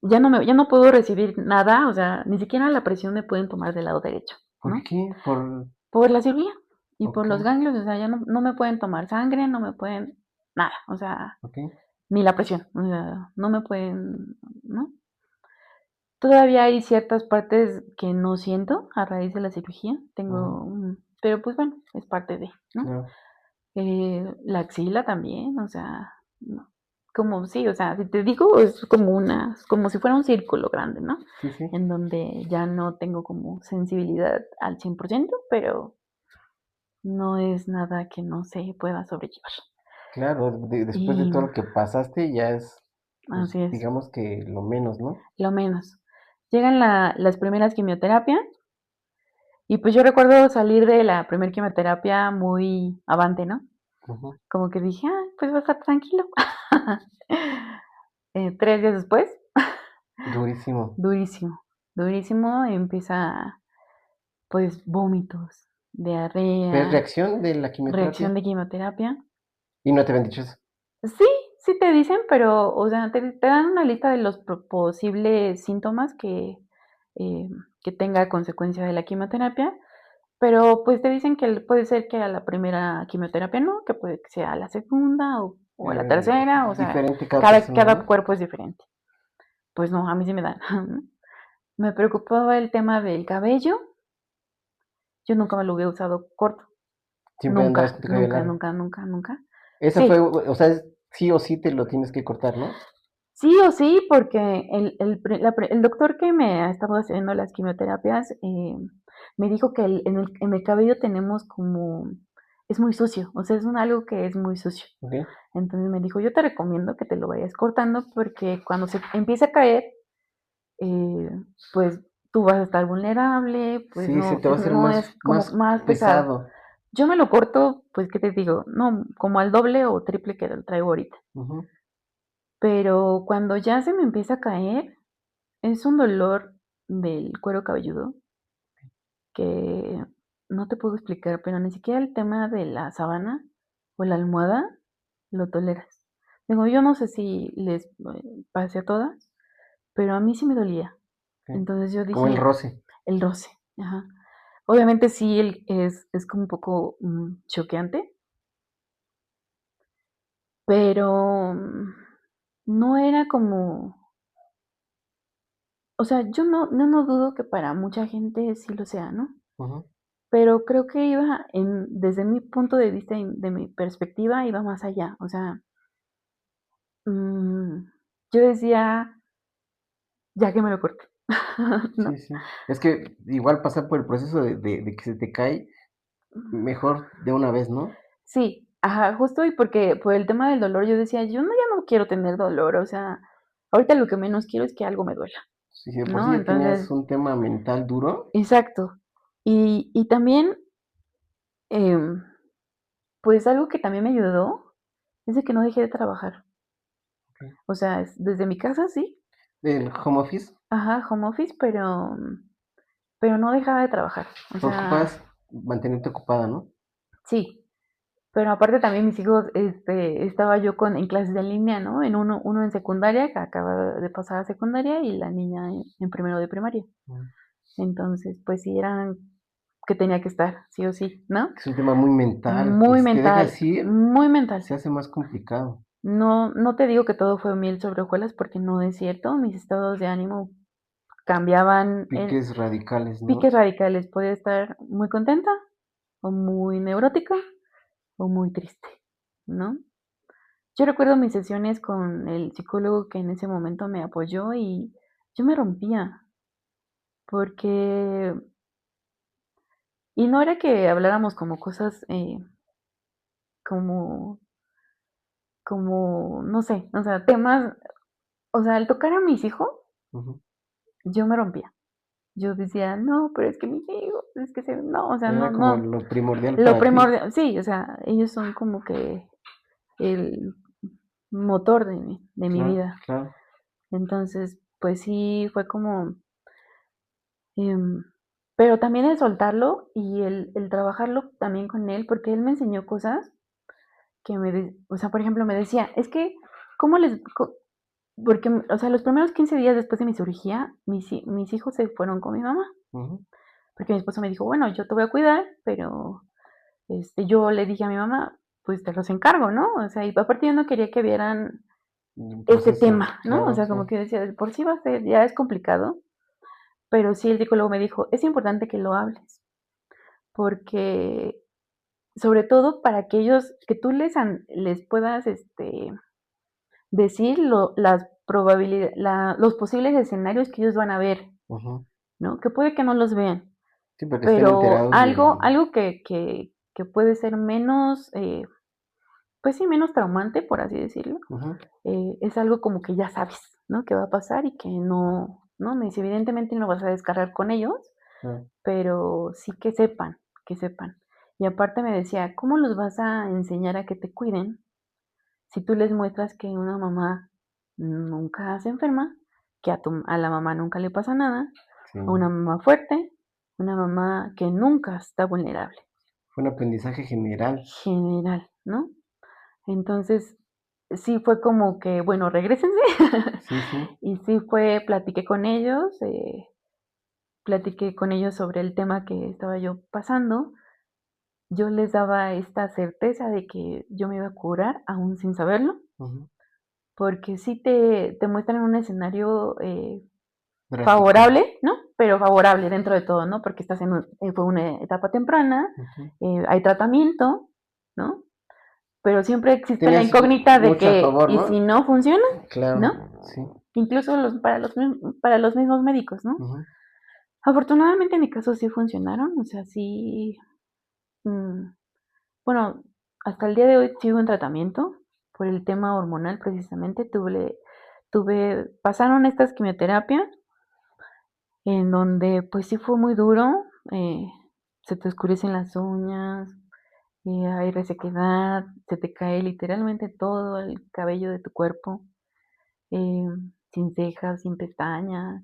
ya no puedo recibir nada, o sea, ni siquiera la presión me pueden tomar del lado derecho, ¿Por ¿no? qué? Por... Por la cirugía y por Ok, los ganglios, o sea, ya no me pueden tomar sangre, no me pueden nada, o sea, ok. ni la presión, o sea, no me pueden, ¿no? Todavía hay ciertas partes que no siento a raíz de la cirugía, Ujú. pero pues bueno, es parte de, ¿no? Claro. La axila también, o sea, no, como sí, o sea, si te digo, es como si fuera un círculo grande, ¿no? Sí, sí. En donde ya no tengo como sensibilidad al 100%, pero no es nada que no se pueda sobrellevar. Claro, después de Y todo lo que pasaste, ya es, pues, así es, digamos que lo menos, ¿no? lo menos. Llegan las primeras quimioterapias. Y pues yo recuerdo salir de la primer quimioterapia muy avante, ¿no? Ujú. Como que dije, ah, pues va a estar tranquilo. 3 días después, Durísimo. durísimo, durísimo, empieza pues vómitos, ¿Pero es diarrea, reacción de la reacción quimioterapia? de quimioterapia. Y no te habían dicho eso. Sí, sí te dicen, pero, o sea, te dan una lista de los posibles síntomas eh, que tenga consecuencia de la quimioterapia. Pero, pues, te dicen que puede ser que a la primera quimioterapia no, que puede que sea a la segunda o a la tercera, o sea, Diferente cada persona, cada ¿no? cuerpo es diferente. Pues no, a mí sí me dan. Me preocupaba el tema del cabello, yo nunca me lo hubiera usado corto, Siempre andabas nunca, con tu cabello nunca, largo. nunca, nunca, nunca. Esa fue, Sí, o sea, sí o sí te lo tienes que cortar, ¿no? sí o sí, porque el doctor que me ha estado haciendo las quimioterapias me dijo que en el cabello tenemos como, es muy sucio, o sea, algo que es muy sucio. Ok. Entonces me dijo, yo te recomiendo que te lo vayas cortando porque cuando se empiece a caer, eh, pues tú vas a estar vulnerable, pues Sí, se te va a hacer no más, es como más más pesado. pesado. Yo me lo corto, pues, ¿qué te digo? No, como al doble o triple que lo traigo ahorita. Ujú. Pero cuando ya se me empieza a caer, es un dolor del cuero cabelludo que no te puedo explicar, pero ni siquiera el tema de la sábana o la almohada lo toleras. Digo, yo no sé si les pase a todas, pero a mí sí me dolía. Ok. Entonces yo Como el dije, roce. el roce, ajá. Obviamente sí es como un poco choqueante, pero no era como, o sea, yo no dudo que para mucha gente sí lo sea, ¿no? Ujú. Pero creo que iba desde mi punto de vista y de mi perspectiva, iba más allá. O sea, mm, yo decía, ya que me lo corté, Sí, ¿no? sí. Es que igual pasar por el proceso de que se te cae, mejor de una vez, ¿no? Sí, ajá, justo y porque por el tema del dolor yo decía, yo ya no quiero tener dolor, o sea, ahorita lo que menos quiero es que algo me duela, Si de por sí ¿no? ya tenías Entonces, un tema mental duro. exacto. Y también, em, pues algo que también me ayudó es de que no dejé de trabajar. Ok. O sea, desde mi casa sí, El home office, ajá, home office, pero no dejaba de trabajar. O te sea, ocupas mantenerte ocupada, ¿no? sí. Pero aparte también mis hijos, estaba yo en clases en línea, ¿no? Uno en secundaria, que acaba de pasar a secundaria, y la niña en primero de primaria. Mm. Entonces, pues sí, eran que tenía que estar, sí o sí, ¿no? Es un tema muy mental, y Muy si te mental, dejas ir, muy mental. se hace más complicado. No, no te digo que todo fue miel sobre hojuelas porque no es cierto. Mis estados de ánimo cambiaban en Piques radicales, piques ¿no? radicales. Podía estar muy contenta o muy neurótica o muy triste, ¿no? Yo recuerdo mis sesiones con el psicólogo que en ese momento me apoyó y yo me rompía porque, y no era que habláramos como cosas como, no sé, o sea, temas, o sea, al tocar a mis hijos, Ujú. yo me rompía. Yo decía, no, pero es que mis hijos, es que no, o sea, no, Era como no, lo primordial lo para ti. primordial, sí, o sea, ellos son como que el motor de mi Claro, vida. claro. Entonces, pues sí, fue como, em, pero también el soltarlo y el trabajarlo también con él, porque él me enseñó cosas que o sea, por ejemplo, me decía, es que, ¿cómo porque, o sea, los primeros 15 días después de mi cirugía, mis hijos se fueron con mi mamá, Ujú. porque mi esposo me dijo, bueno, yo te voy a cuidar, pero yo le dije a mi mamá, pues te los encargo, ¿no? O sea, y aparte yo no quería que vieran Un este proceso, tema, ¿no? O claro, sea, sí. como que decía, por sí va a ser, ya es complicado, pero sí el psicólogo me dijo, es importante que lo hables, porque sobre todo para que ellos, que tú les puedas, decir las probabilidades, los posibles escenarios que ellos van a ver, Ujú. ¿no? Que puede que no los vean, Sí, para que estén pero enterados algo que puede ser menos, pues sí, menos traumante, por así decirlo, ujú, es algo como que ya sabes, ¿no? Que va a pasar y que no, ¿no? Me dice, evidentemente no vas a descargar con ellos, claro. pero sí que sepan, que sepan. Y aparte me decía, ¿cómo los vas a enseñar a que te cuiden si tú les muestras que una mamá nunca se enferma, que a la mamá nunca le pasa nada, Sí. a una mamá fuerte, una mamá que nunca está vulnerable, Fue un aprendizaje general. general, ¿no? Entonces, sí fue como que, bueno, regrésense. Sí, sí. Y sí platiqué con ellos sobre el tema que estaba yo pasando. Yo les daba esta certeza de que yo me iba a curar aún sin saberlo, Ujú. porque sí te muestran un escenario Drástico. favorable, ¿no? Pero favorable dentro de todo, ¿no? Porque fue una etapa temprana, Ujú. hay tratamiento, ¿no? Pero siempre existe la Tienes incógnita de mucho a que, favor, ¿y si ¿no? no funciona? ¿No? Claro, sí. Incluso para los mismos médicos, ¿no? Ujú. Afortunadamente en mi caso sí funcionaron, o sea, sí, mm, bueno, hasta el día de hoy sigo en tratamiento por el tema hormonal precisamente. Pasaron estas quimioterapias en donde pues sí fue muy duro, se te oscurecen las uñas, hay resequedad, se te cae literalmente todo el cabello de tu cuerpo, eh, sin cejas, sin pestañas,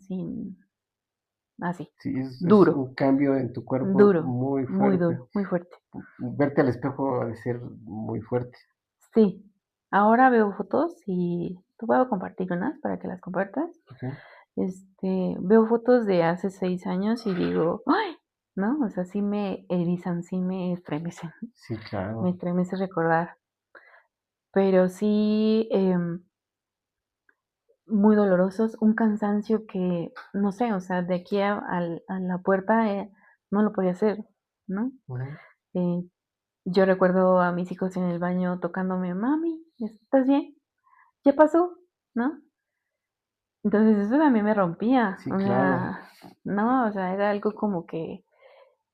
así, Sí, es duro, un cambio en tu cuerpo duro, muy muy fuerte. duro, muy fuerte. Verte al espejo ha de ser muy fuerte. Sí, ahora veo fotos y te voy a compartir unas para que las compartas. Okey. Veo fotos de hace 6 años y digo: "Ay", ¿no? O sea, sí me erizan, sí me estremecen, Sí, me claro. estremece recordar, pero sí, muy dolorosos, un cansancio que, no sé, o sea, de aquí a la puerta, no lo podía hacer, ¿no? Ujú. Eh, yo recuerdo a mis hijos en el baño tocándome: "Mami, ¿estás bien? ¿Ya pasó?", ¿no? Entonces, eso también me rompía, Sí, o claro. sea, no, o sea, era algo como que,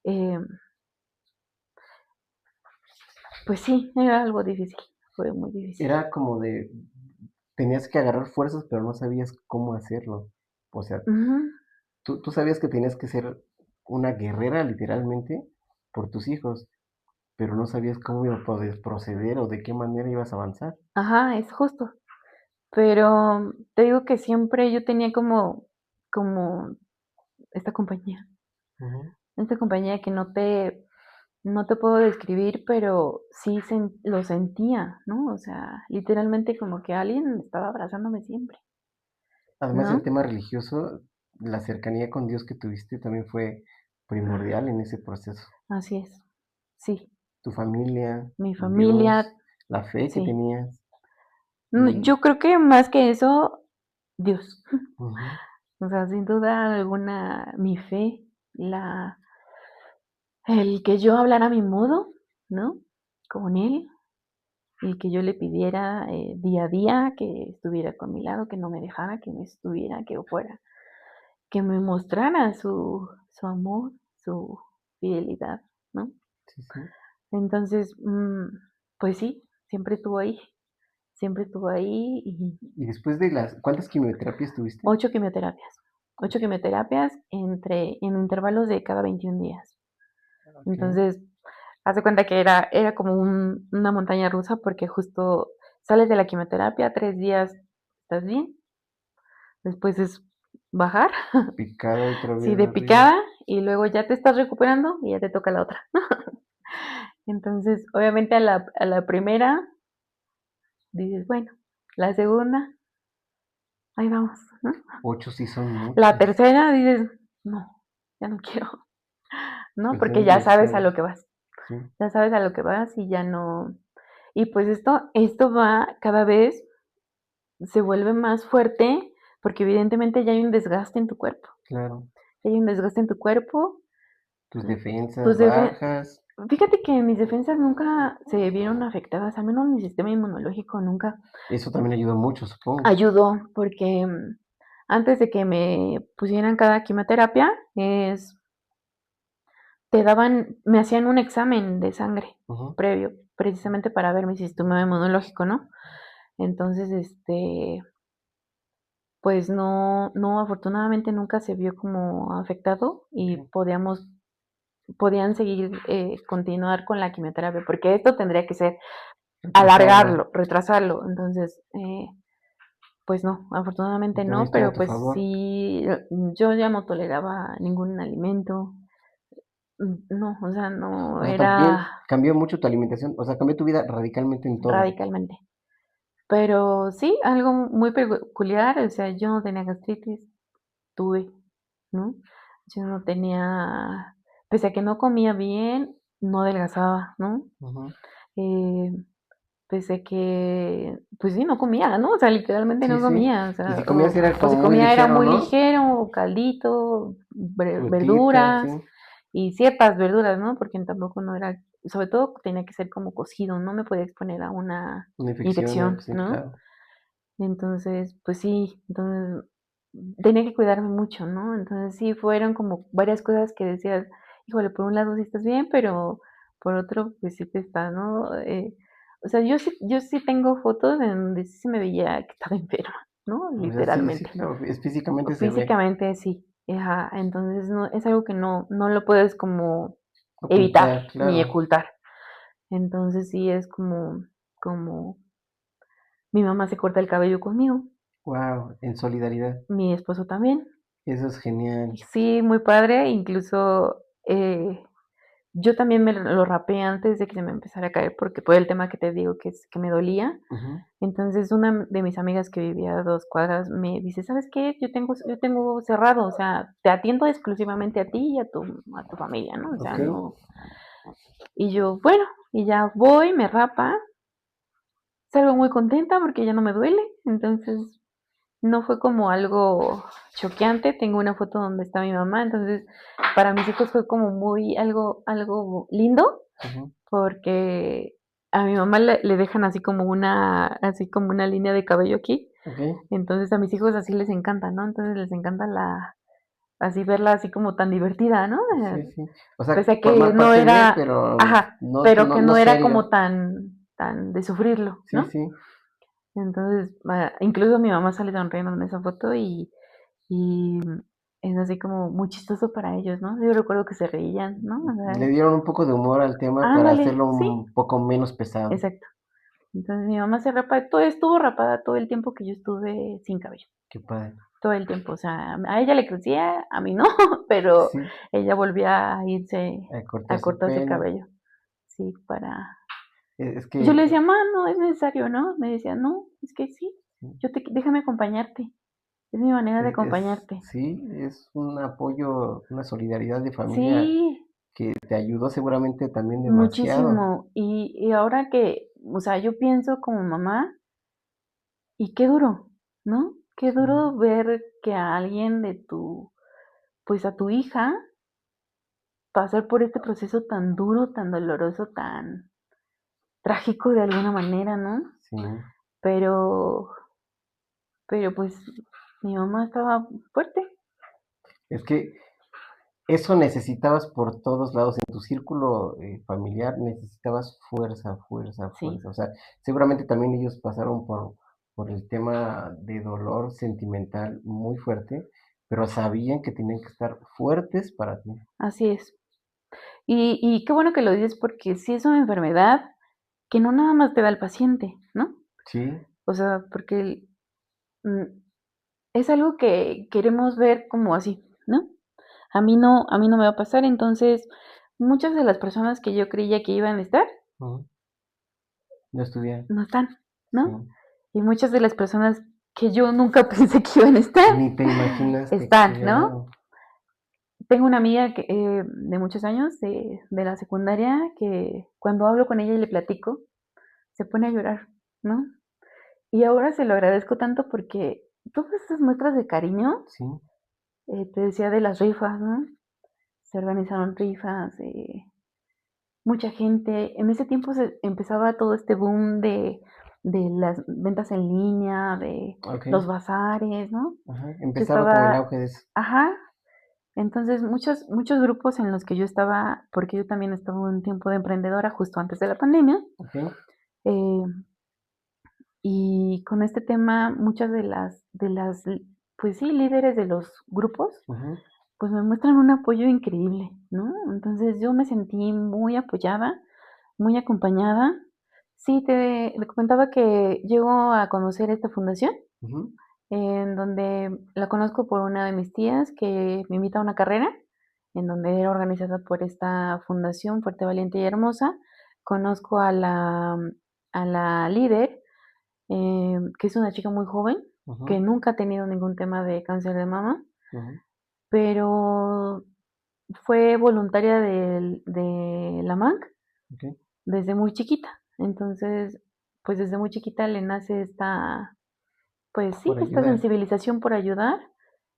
eh, pues sí, era algo difícil, fue muy difícil. Era como de tenías que agarrar fuerzas, pero no sabías cómo hacerlo. O sea, Ujú. tú sabías que tenías que ser una guerrera, literalmente, por tus hijos, pero no sabías cómo iba a poder proceder o de qué manera ibas a avanzar. Ajá, es justo. Pero te digo que siempre yo tenía como esta compañía Ujú. esta compañía que no te no te puedo describir, pero sí lo sentía, ¿no? O sea, literalmente como que alguien estaba abrazándome siempre, Además, el ¿no? tema religioso, la cercanía con Dios que tuviste también fue primordial en ese proceso. Así es, sí. Tu familia, Mi familia, Dios, la fe que sí. tenías y Yo creo que más que eso, Dios. ujú, O sea, sin duda alguna, mi fe, la, el que yo hablara a mi modo, ¿no? Con él, y que yo le pidiera día a día que estuviera con mi lado, que no me dejara, que me estuviera, que fuera, que me mostrara su amor, su fidelidad, ¿no? sí, sí. Entonces, pues sí, siempre estuvo ahí y Y después de las, ¿cuántas quimioterapias tuviste? 8 quimioterapias. 8 quimioterapias en intervalos de cada 21 días. Ok. Entonces, haz de cuenta que era como una montaña rusa porque justo sales de la quimioterapia, 3 días estás bien, después es bajar, Picada otra sí, vez de arriba. picada, y luego ya te estás recuperando y ya te toca la otra. Entonces, obviamente a la primera dices, bueno, la segunda, ahí vamos, ¿no? 8 sí son La muchas. tercera dices, no, ya no quiero, ¿no? Pues Porque es ya sabes a demasiado. lo que vas. Sí. Ya sabes a lo que vas y ya no. Y pues esto va cada vez se vuelve más fuerte porque evidentemente ya hay un desgaste en tu cuerpo. Claro. Hay un desgaste en tu cuerpo. Tus defensas Tus defe- bajas. Fíjate que mis defensas nunca se vieron afectadas, al menos mi sistema inmunológico nunca Eso también ayudó mucho, supongo. ayudó porque antes de que me pusieran cada quimioterapia, me hacían un examen de sangre Ujú. previo, precisamente para ver mi sistema inmunológico, ¿no? Entonces, pues no, afortunadamente nunca se vio como afectado y Ok. podían seguir, continuar con la quimioterapia, porque esto tendría que ser Retrasarla. alargarlo, retrasarlo. Entonces, pues no, afortunadamente También no, estoy a pero tu pues favor. sí, yo ya no toleraba ningún alimento, no, o sea, O no sea, también era cambió mucho tu alimentación. O sea, cambió tu vida radicalmente en todo. radicalmente. Pero sí, algo muy peculiar, o sea, yo no tenía gastritis, tuve, ¿no? Yo no tenía, pese a que no comía bien, no adelgazaba, ¿no? Ujú. Eh, Pese a que, pues sí, no comía, ¿no? O sea, literalmente Sí, no sí. comía, o Y sea, si comías era o si como muy comía era ligero, muy ¿no? ligero, caldito, Frutitas, sí. verduras y ciertas verduras, ¿no? Porque tampoco no era, sobre todo tenía que ser como cocido, no me podía exponer a una Una infección, infección, sí, ¿no? claro. Entonces, pues sí, entonces tenía que cuidarme mucho, ¿no? Entonces sí, fueron como varias cosas que decías, híjole, por un lado sí estás bien, pero por otro, pues sí te está, ¿no? O sea, yo sí tengo fotos en donde sí se me veía que estaba enferma, ¿no? O sea, sí, sí, Literalmente. claro. Físicamente se ve. Físicamente sí. Ajá, entonces no, es algo que no lo puedes como evitar Ocultar, ni claro. ocultar. Entonces sí es como mi mamá se corta el cabello conmigo, Wow, en solidaridad. mi esposo también. Eso es genial. Sí, muy padre, incluso yo también me lo rapé antes de que se me empezara a caer, porque por el tema que te digo que me dolía. Ujú. Entonces una de mis amigas que vivía a 2 cuadras me dice, ¿sabes qué? Yo tengo cerrado, o sea, te atiendo exclusivamente a ti y a tu familia, ¿no? O sea, Ok. no. Y yo, bueno, y ya voy, me rapa, salgo muy contenta porque ya no me duele, entonces no fue como algo choqueante. Tengo una foto donde está mi mamá, entonces para mis hijos fue como muy algo lindo, Ujú. porque a mi mamá le dejan así como una línea de cabello aquí. Ok. Entonces a mis hijos así les encanta, ¿no? Entonces les encanta así verla así como tan divertida, ¿no? Sí, sí. O sea, Pese a que formar no parte de, era, pero ajá, no, pero no, que no no era como serio. tan de sufrirlo, Sí, ¿no? sí. Entonces, incluso mi mamá sale sonriendo en esa foto y es así como muy chistoso para ellos, ¿no? Yo recuerdo que se reían, ¿no? O Le sea, dieron un poco de humor al tema para ándale, hacerlo sí, un poco menos pesado. exacto. Entonces mi mamá se rapa, estuvo rapada todo el tiempo que yo estuve sin cabello, Qué padre. todo el tiempo. O sea, a ella le crecía, a mí no, pero Sí, ella volvía a irse a a cortar su cortarse el pelo. cabello. sí, para... Es Yo le que decía, ma, no es necesario, ¿no? Me decía, no, es que sí, déjame acompañarte, es mi manera de acompañarte. sí, es un apoyo, una solidaridad de familia Sí, que te ayudó seguramente también demasiado. muchísimo. Y ahora que, o sea, yo pienso como mamá, y qué duro, ¿no? Qué Sí, duro ver que a alguien de tu, pues a tu hija, pasar por este proceso tan duro, tan doloroso, tan trágico de alguna manera, ¿no? sí. Pero, pero pues mi mamá estaba fuerte. Es que eso necesitabas por todos lados, en tu círculo familiar necesitabas fuerza, fuerza, Sí, fuerza. O sea, seguramente también ellos pasaron por el tema de dolor sentimental muy fuerte, pero sabían que tenían que estar fuertes para ti. así es. Y qué bueno que lo dices porque sí es una enfermedad que no nada más te da el paciente, ¿no? Sí, O sea, porque mm, es algo que queremos ver como así, ¿no? A mí no me va a pasar, entonces muchas de las personas que yo creía que iban a estar, ujú, no estudié, no están, sí. ¿no? Y muchas de las personas que yo nunca pensé que iban a estar, Ni te imaginaste, están, ¿no? claro. Tengo una amiga que, de muchos años, de la secundaria, que cuando hablo con ella y le platico, se pone a llorar, ¿no? Y ahora se lo agradezco tanto porque todas estas muestras de cariño, Sí, te decía de las rifas, ¿no? Se organizaron rifas, mucha gente. En ese tiempo se empezaba todo este boom de las ventas en línea, de ok. los bazares, ¿no? Ajá. Yo Empezaba como el estaba, auge de eso. ajá, entonces muchos grupos en los que yo estaba, porque yo también estaba un tiempo de emprendedora justo antes de la pandemia, Ok. eh, y con este tema muchas pues sí, líderes de los grupos, Ujú, pues me muestran un apoyo increíble, ¿no? Entonces yo me sentí muy apoyada, muy acompañada. Sí, te comentaba que llego a conocer esta fundación, ujú, en donde la conozco por una de mis tías que me invita a una carrera, en donde era organizada por esta fundación Fuerte, Valiente y Hermosa. Conozco a la líder, que es una chica muy joven, que ujú, nunca ha tenido ningún tema de cáncer de mama, ujú, pero fue voluntaria de la MAC ok. desde muy chiquita. Entonces, pues desde muy chiquita le nace esta, pues sí, Por esta ayudar. sensibilización por ayudar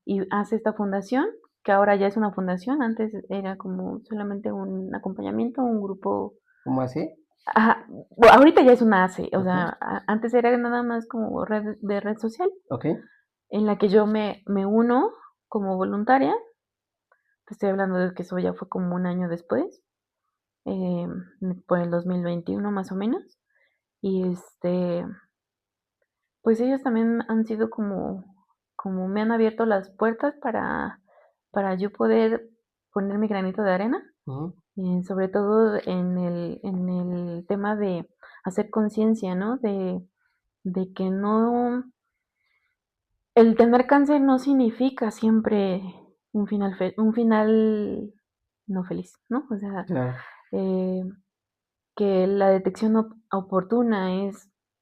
y hace esta fundación, que ahora ya es una fundación, antes era como solamente un acompañamiento, un grupo. ¿Cómo así? Ajá, ahorita ya es una ACE, o Ok. sea, antes era nada más como red social, Ok. en la que yo me uno como voluntaria. Te estoy hablando de que eso ya fue como un año después, eh, por el 2021 más o menos. Y pues ellos también han sido como me han abierto las puertas para yo poder poner mi granito de arena, Ujú, sobre todo en el tema de hacer conciencia, ¿no? De que no, el tener cáncer no significa siempre un final no feliz, ¿no? O sea, claro, eh, que la detección oportuna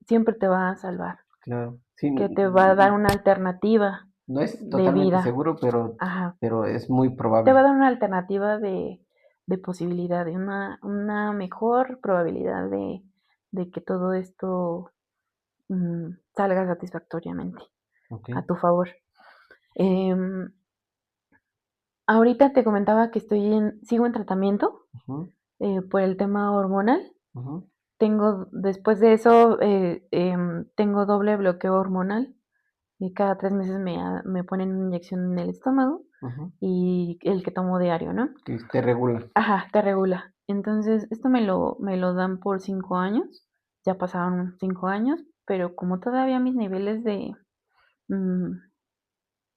siempre te va a salvar, claro. Sí, que te va a dar una alternativa no es de totalmente vida. seguro, Ajá. pero es muy Te va a probable. dar una alternativa de posibilidad, de una mejor probabilidad de que todo esto salga satisfactoriamente Ok. a tu favor. Em, Ahorita te comentaba que sigo en tratamiento, Ujú, por el tema hormonal. ujú, Después de eso, tengo doble bloqueo hormonal. Y cada 3 meses me ponen una inyección en el estómago ujú. y el que tomo diario, ¿no? Que te regula. Ajá, te regula. Entonces, esto me lo dan por 5 años. Ya pasaron 5 años, pero como todavía mis niveles mm,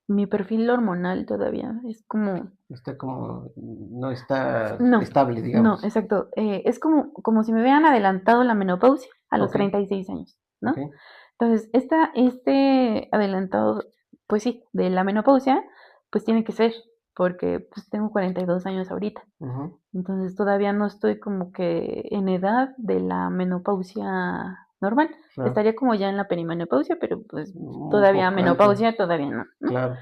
mi perfil hormonal todavía es como, Está como, no está no, estable, no, digamos. exacto. Es como si me hubieran adelantado la menopausia a los Ok, 36 años, ok. ¿no? Entonces, este adelantado, pues sí, de la menopausia, pues tiene que ser. porque pues tengo 42 años ahorita. Ujú. Entonces todavía no estoy como que en edad de la menopausia normal. Claro. Estaría como ya en la perimenopausia, pero pues Un todavía poco antes, menopausia todavía no, ¿no? claro.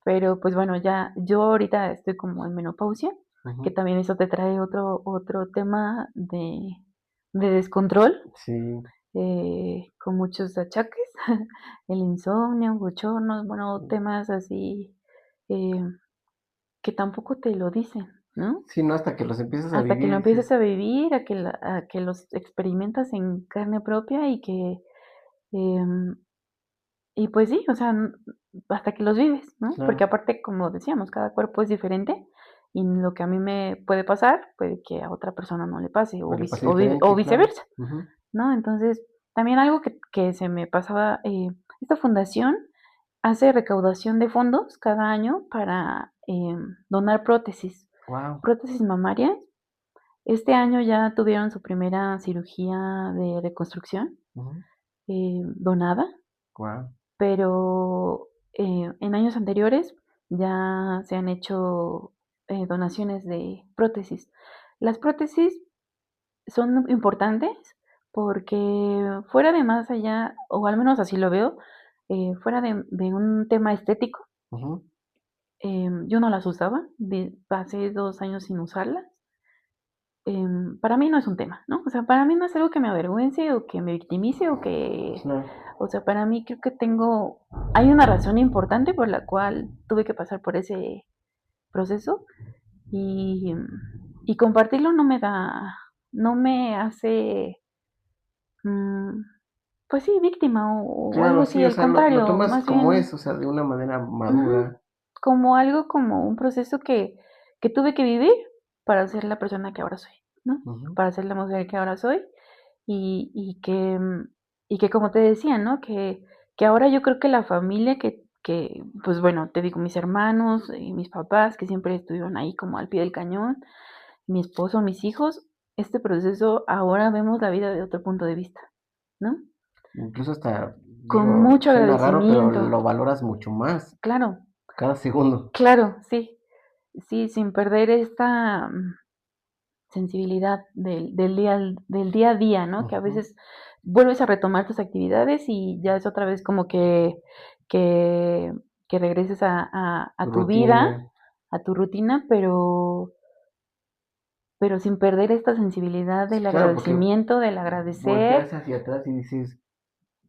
Pero pues bueno, ya yo ahorita estoy como en menopausia, que Ujú. también eso te trae otro tema de descontrol, Sí, con muchos achaques, el insomnio, bochornos, bueno, temas así, eh, que tampoco te lo dicen, ¿no? sí, no, hasta que los empiezas a Hasta que lo vivir, empiezas dices, a vivir, a que los experimentas en carne propia y que, em, y pues sí, o sea, hasta que los vives, ¿no? Porque claro, aparte, como decíamos, cada cuerpo es diferente y lo que a mí me puede pasar, puede que a otra persona no le pase pues le pasa o diferente, claro. viceversa, Ujú. ¿no? Entonces, también algo que se me pasaba, esta fundación hace recaudación de fondos cada año para, donar Guau. prótesis mamarias. Este año ya tuvieron su primera cirugía de reconstrucción, Ujú. donada, Guau. pero, en años anteriores ya se han hecho, donaciones de prótesis. Las prótesis son importantes porque fuera de más allá, o al menos así lo veo, fuera de un tema estético, Ujú. yo no las usaba, pasé 2 años sin usarlas. Para mí no es un tema, ¿no? O sea, para mí no es algo que me avergüence o que me victimice Claro. o sea, para mí creo que hay una razón importante por la cual tuve que pasar por ese proceso y, y compartirlo no me hace, mm, pues sí, víctima o algo Claro, así, sí, o al sea, lo contrario, tomas más como bien, es, o sea, de una manera ujú, madura. como algo, como un proceso que tuve que vivir para ser la persona que ahora soy, ¿no? Ujú. Para ser la mujer que ahora soy. Y y que, y que como te decía, ¿no? Que ahora yo creo que la familia pues bueno, te digo, mis hermanos y mis papás, que siempre estuvieron ahí como al pie del cañón, mi esposo, mis hijos, este proceso ahora vemos la vida de otro punto de vista, ¿no? Incluso hasta, Con digo, mucho suena raro, pero agradecimiento. lo valoras mucho más Claro, cada segundo. claro, sí. Sí, sin perder esta, sensibilidad del día a día, ¿no? Que a Ujú. veces vuelves a retomar tus actividades y ya es otra vez como que que regreses Tu a tu rutina, vida, a tu rutina, pero sin perder esta sensibilidad sí, del claro, porque agradecimiento, del agradecer, volteas hacia atrás y dices: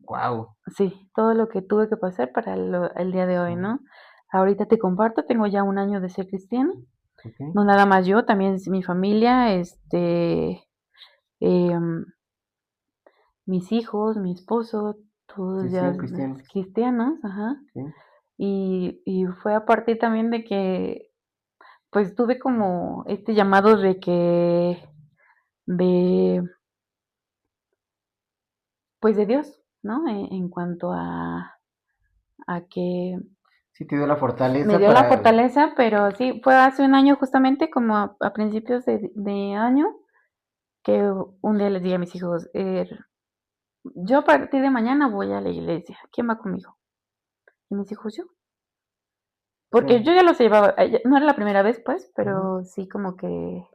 "Guau". sí, todo lo que tuve que pasar para el día de hoy, Sí, ¿no? Ahorita te comparto, tengo ya 1 año de ser cristiana, okey. no nada más yo, también es mi familia, em mis hijos, mi esposo, Sí, todos ya siguen cristianos. cristianos, ajá. Sí, Y fue a partir también de que, pues, tuve como este llamado de, pues, de Dios, ¿no? En cuanto a que sí te dio la me fortaleza dio la para fortaleza, pero sí, fue hace 1 año justamente, como a principios de año, que un día les dije a mis hijos, yo a partir de mañana voy a la iglesia, ¿quién va conmigo? Y mis hijos, yo. sí, Porque yo ya los llevaba, no era la primera vez, pues, ujú. pero sí como que,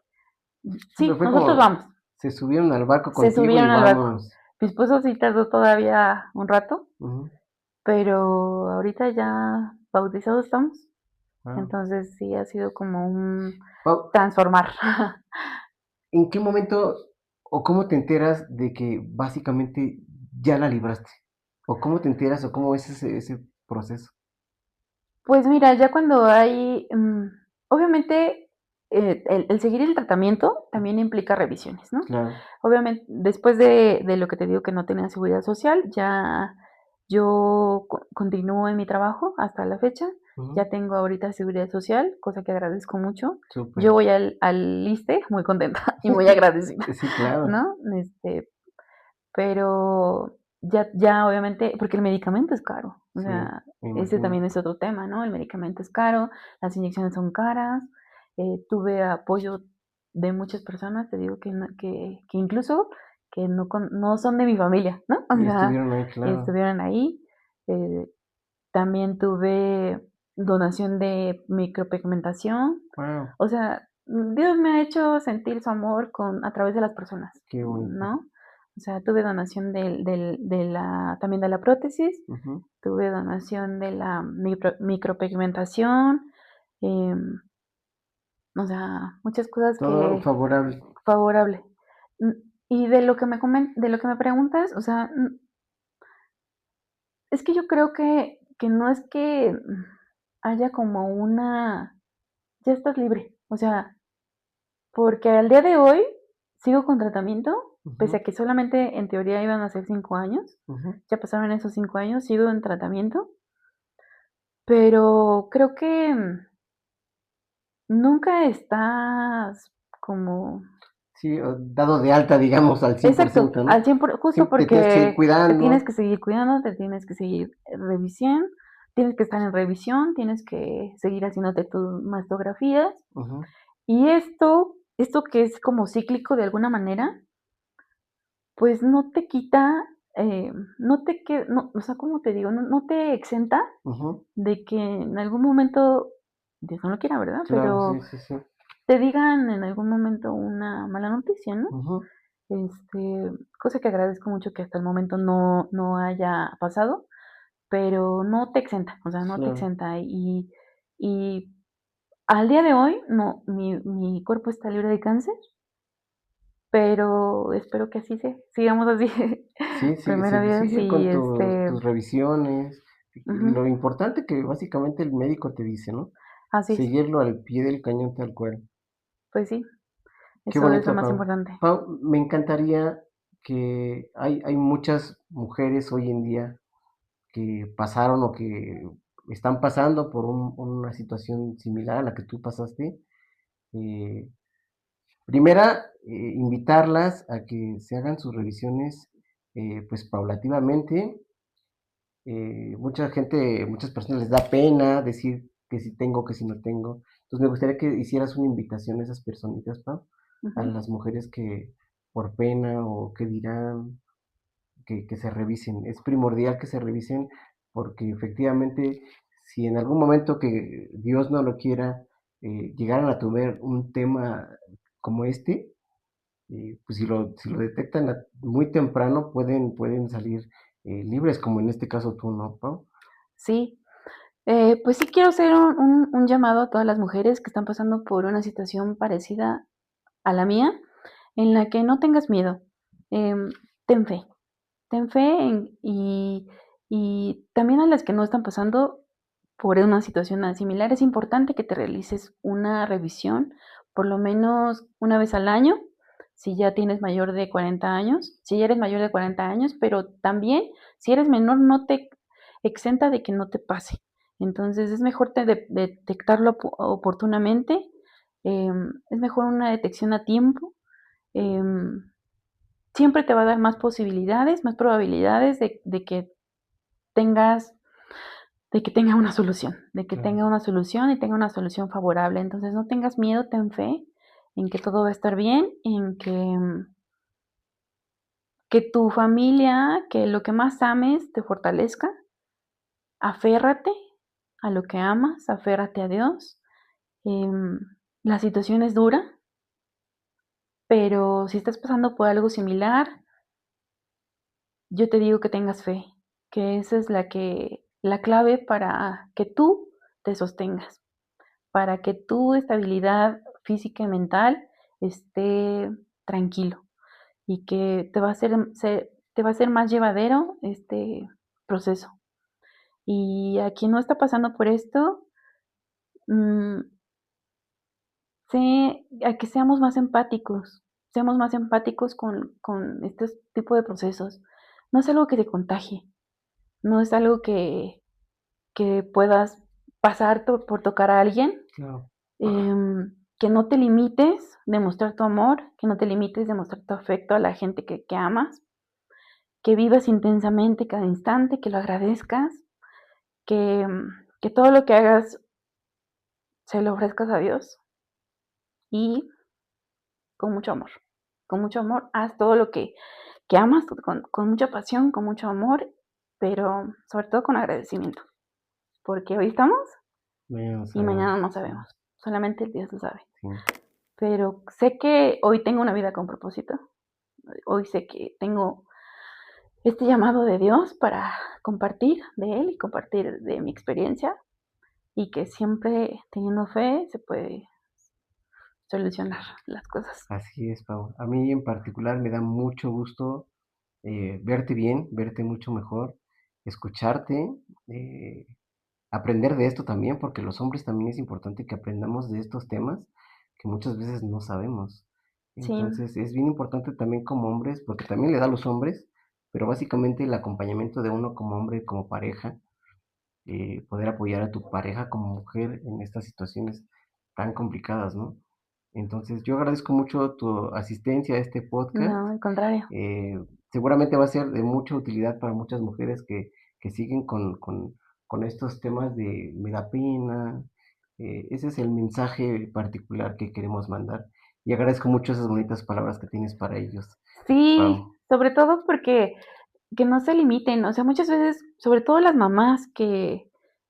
Sí, pero sí, fue nosotros como vamos. se subieron al barco Se contigo y subieron al barco. vámonos. Mi esposo sí tardó todavía un rato, Ujú. pero ahorita ya bautizados estamos. Guau. Entonces sí ha sido como un Pau, transformar. ¿en qué momento o cómo te enteras de que básicamente ya la libraste? ¿O cómo te enteras o cómo es ese proceso? Pues mira, ya cuando hay, obviamente, el seguir el tratamiento también implica revisiones, ¿no? Claro. Obviamente, después de lo que te digo que no tenía seguridad social, ya yo continúo en mi trabajo hasta la fecha. Ujú. Ya tengo ahorita seguridad social, cosa que agradezco mucho. Súper. Yo voy al ISSSTE muy contenta y muy agradecida, Sí, claro. ¿no? Pero ya obviamente, porque el medicamento es caro, o Sí, sea, me ese imagino. también es otro tema, ¿no? El medicamento es caro, las inyecciones son caras, tuve apoyo de muchas personas, te digo que incluso que no son de mi familia, ¿no? O Y sea, estuvieron ahí, claro. estuvieron ahí. También tuve, donación de micropigmentación. Wow, O sea, Dios me ha hecho sentir su amor a través de las personas, qué bonito. ¿no? O sea, tuve donación también de la prótesis, Ujú. tuve donación de la micropigmentación, em, o sea, muchas cosas Todo que favorable. favorable. Mm, y de lo que me preguntas, o sea, es que yo creo que no es que haya como ya estás libre, o sea, porque al día de hoy sigo con tratamiento, pese Ujú, a que solamente en teoría iban a ser 5 años, ujú. ya pasaron esos 5 años, sigo en tratamiento, pero creo que nunca estás como Sí, dado de alta, digamos, al cien por exacto, ciento, al ¿no? 100 justo Siempre te tienes que seguir porque te tienes cuidando. que seguir cuidando, te tienes que seguir revisión, tienes que estar en revisión, tienes que seguir haciéndote tus mastografías. Ujú. Y esto que es como cíclico de alguna manera, pues no te quita, no te que no, o sea, ¿cómo te digo? No te exenta Ujú. de que en algún momento, Dios no lo quiera, ¿verdad? Claro, Pero sí, sí, sí. te digan en algún momento una mala noticia, ¿no? Ujú. Cosa que agradezco mucho que hasta el momento no haya pasado, pero no te exenta, o sea, no te Claro. exenta. Y al día de hoy, no, mi cuerpo está libre de cáncer, pero espero que así sea, sigamos así. Sí, sí, Primero Dios sigue y, con tus revisiones. ujú, Lo importante que básicamente el médico te dice, ¿no? así es, Seguirlo al pie del cañón tal cual. pues sí, Qué eso es lo bonito, más Pau. importante. Pau, me encantaría que hay muchas mujeres hoy en día que pasaron o que están pasando por una situación similar a la que tú pasaste. Eh, Primera, invitarlas a que se hagan sus revisiones, pues paulativamente. Muchas personas les da pena decir que si tengo, que si no tengo. Entonces me gustaría que hicieras una invitación a esas personitas, Pau, a Ujú. las mujeres que por pena o que dirán, que se revisen. Es primordial que se revisen porque efectivamente, si en algún momento que Dios no lo quiera, llegaran a tener un tema como este, pues si lo detectan muy temprano, pueden salir libres, como en este caso tú, ¿no, Pau? Sí, pues sí quiero hacer un llamado a todas las mujeres que están pasando por una situación parecida a la mía, en la que no tengas miedo, em, ten fe. Ten fe y también a las que no están pasando por una situación similar, es importante que te realices una revisión por lo menos una vez al año, si ya tienes mayor de 40 años, si ya eres mayor de 40 años, pero también si eres menor no te exenta de que no te pase. Entonces es mejor detectarlo oportunamente, es mejor una detección a tiempo. em, Siempre te va a dar más posibilidades, más probabilidades tengas, de que tenga una solución, de que Claro, tenga una solución y tenga una solución favorable. Entonces no tengas miedo, ten fe en que todo va a estar bien, en que tu familia, que lo que más ames te fortalezca. Aférrate a lo que amas, aférrate a Dios. Em, la situación es dura, pero si estás pasando por algo similar, yo te digo que tengas fe, que esa es la clave para que tú te sostengas, para que tu estabilidad física y mental esté tranquilo y que te va a ser más llevadero este proceso. Y a quien no está pasando por esto, mm, a que seamos más empáticos con este tipo de procesos. No es algo que te contagie, no es algo que puedas pasar por tocar a alguien, claro. que no te limites de mostrar tu amor, que no te limites de mostrar tu afecto a la gente que amas, que vivas intensamente cada instante, que lo agradezcas, que todo lo que hagas se lo ofrezcas a Dios y con mucho amor, haz todo lo que amas con mucha pasión, con mucho amor, pero sobre todo con agradecimiento, porque hoy estamos Mañana no y mañana sabemos. no sabemos, solamente Dios lo sabe. Sí, Pero sé que hoy tengo una vida con propósito, hoy sé que tengo este llamado de Dios para compartir de Él y compartir de mi experiencia y que siempre teniendo fe se puede solucionar las cosas. así es, Pau. A mí en particular me da mucho gusto verte bien, verte mucho mejor, escucharte, eh, aprender de esto también, porque los hombres también es importante que aprendamos de estos temas que muchas veces no sabemos. Sí, Entonces, es bien importante también como hombres, porque también le da a los hombres, pero básicamente el acompañamiento de uno como hombre, como pareja, poder apoyar a tu pareja como mujer en estas situaciones tan complicadas, ¿no? Entonces, yo agradezco mucho tu asistencia a este podcast. no, al contrario. Eh, Seguramente va a ser de mucha utilidad para muchas mujeres que siguen con estos temas de me da pena. Ese es el mensaje particular que queremos mandar. Y agradezco mucho esas bonitas palabras que tienes para ellos, Sí, Pau. sobre todo porque que no se limiten, o sea, muchas veces, sobre todo las mamás que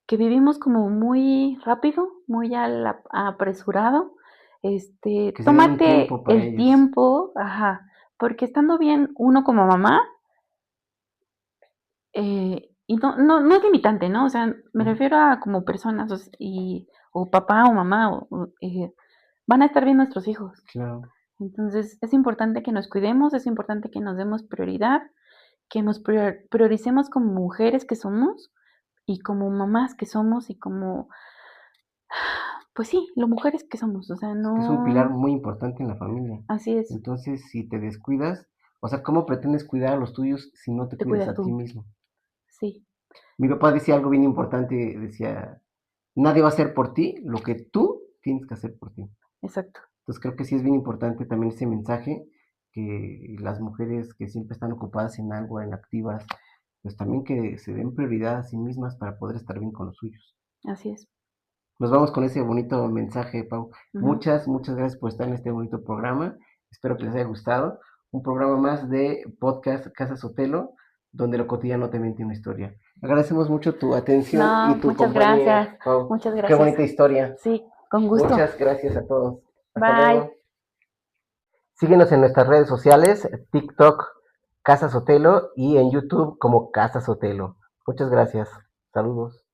vivimos como muy rápido, muy apresurado, Que se den un tómate tiempo para el ellos. tiempo, ajá, porque estando bien uno como mamá, y no es limitante, ¿no? O sea, me Ujú, refiero a como personas, o papá o mamá, van a estar bien nuestros hijos. claro, Entonces, es importante que nos cuidemos, es importante que nos demos prioridad, que nos prioricemos como mujeres que somos y como mamás que somos y como, pues sí, lo mujeres que somos, o sea, es que es un pilar no, muy importante en la familia. así es, Entonces, si te descuidas, o sea, ¿cómo pretendes cuidar a los tuyos si no te te cuidas cuidas a ti tú, mismo? sí, Mi papá decía algo bien importante, decía, nadie va a hacer por ti lo que tú tienes que hacer por ti. exacto, Entonces creo que sí es bien importante también ese mensaje, que las mujeres que siempre están ocupadas en algo, en activas, pues también que se den prioridad a sí mismas para poder estar bien con los suyos. así es. Nos vamos con ese bonito mensaje, Pau. Ujú. Muchas gracias por estar en este bonito programa. Espero que les haya gustado. Un programa más de podcast Casa Sotelo, donde lo cotidiano también tiene una historia. Agradecemos mucho tu atención y No, tu compañía, Pau. muchas Qué gracias, bonita historia. sí, con gusto, Muchas gracias a todos. Hasta bye. luego. Síguenos en nuestras redes sociales, TikTok, Casa Sotelo y en YouTube como Casa Sotelo. Muchas gracias. Saludos.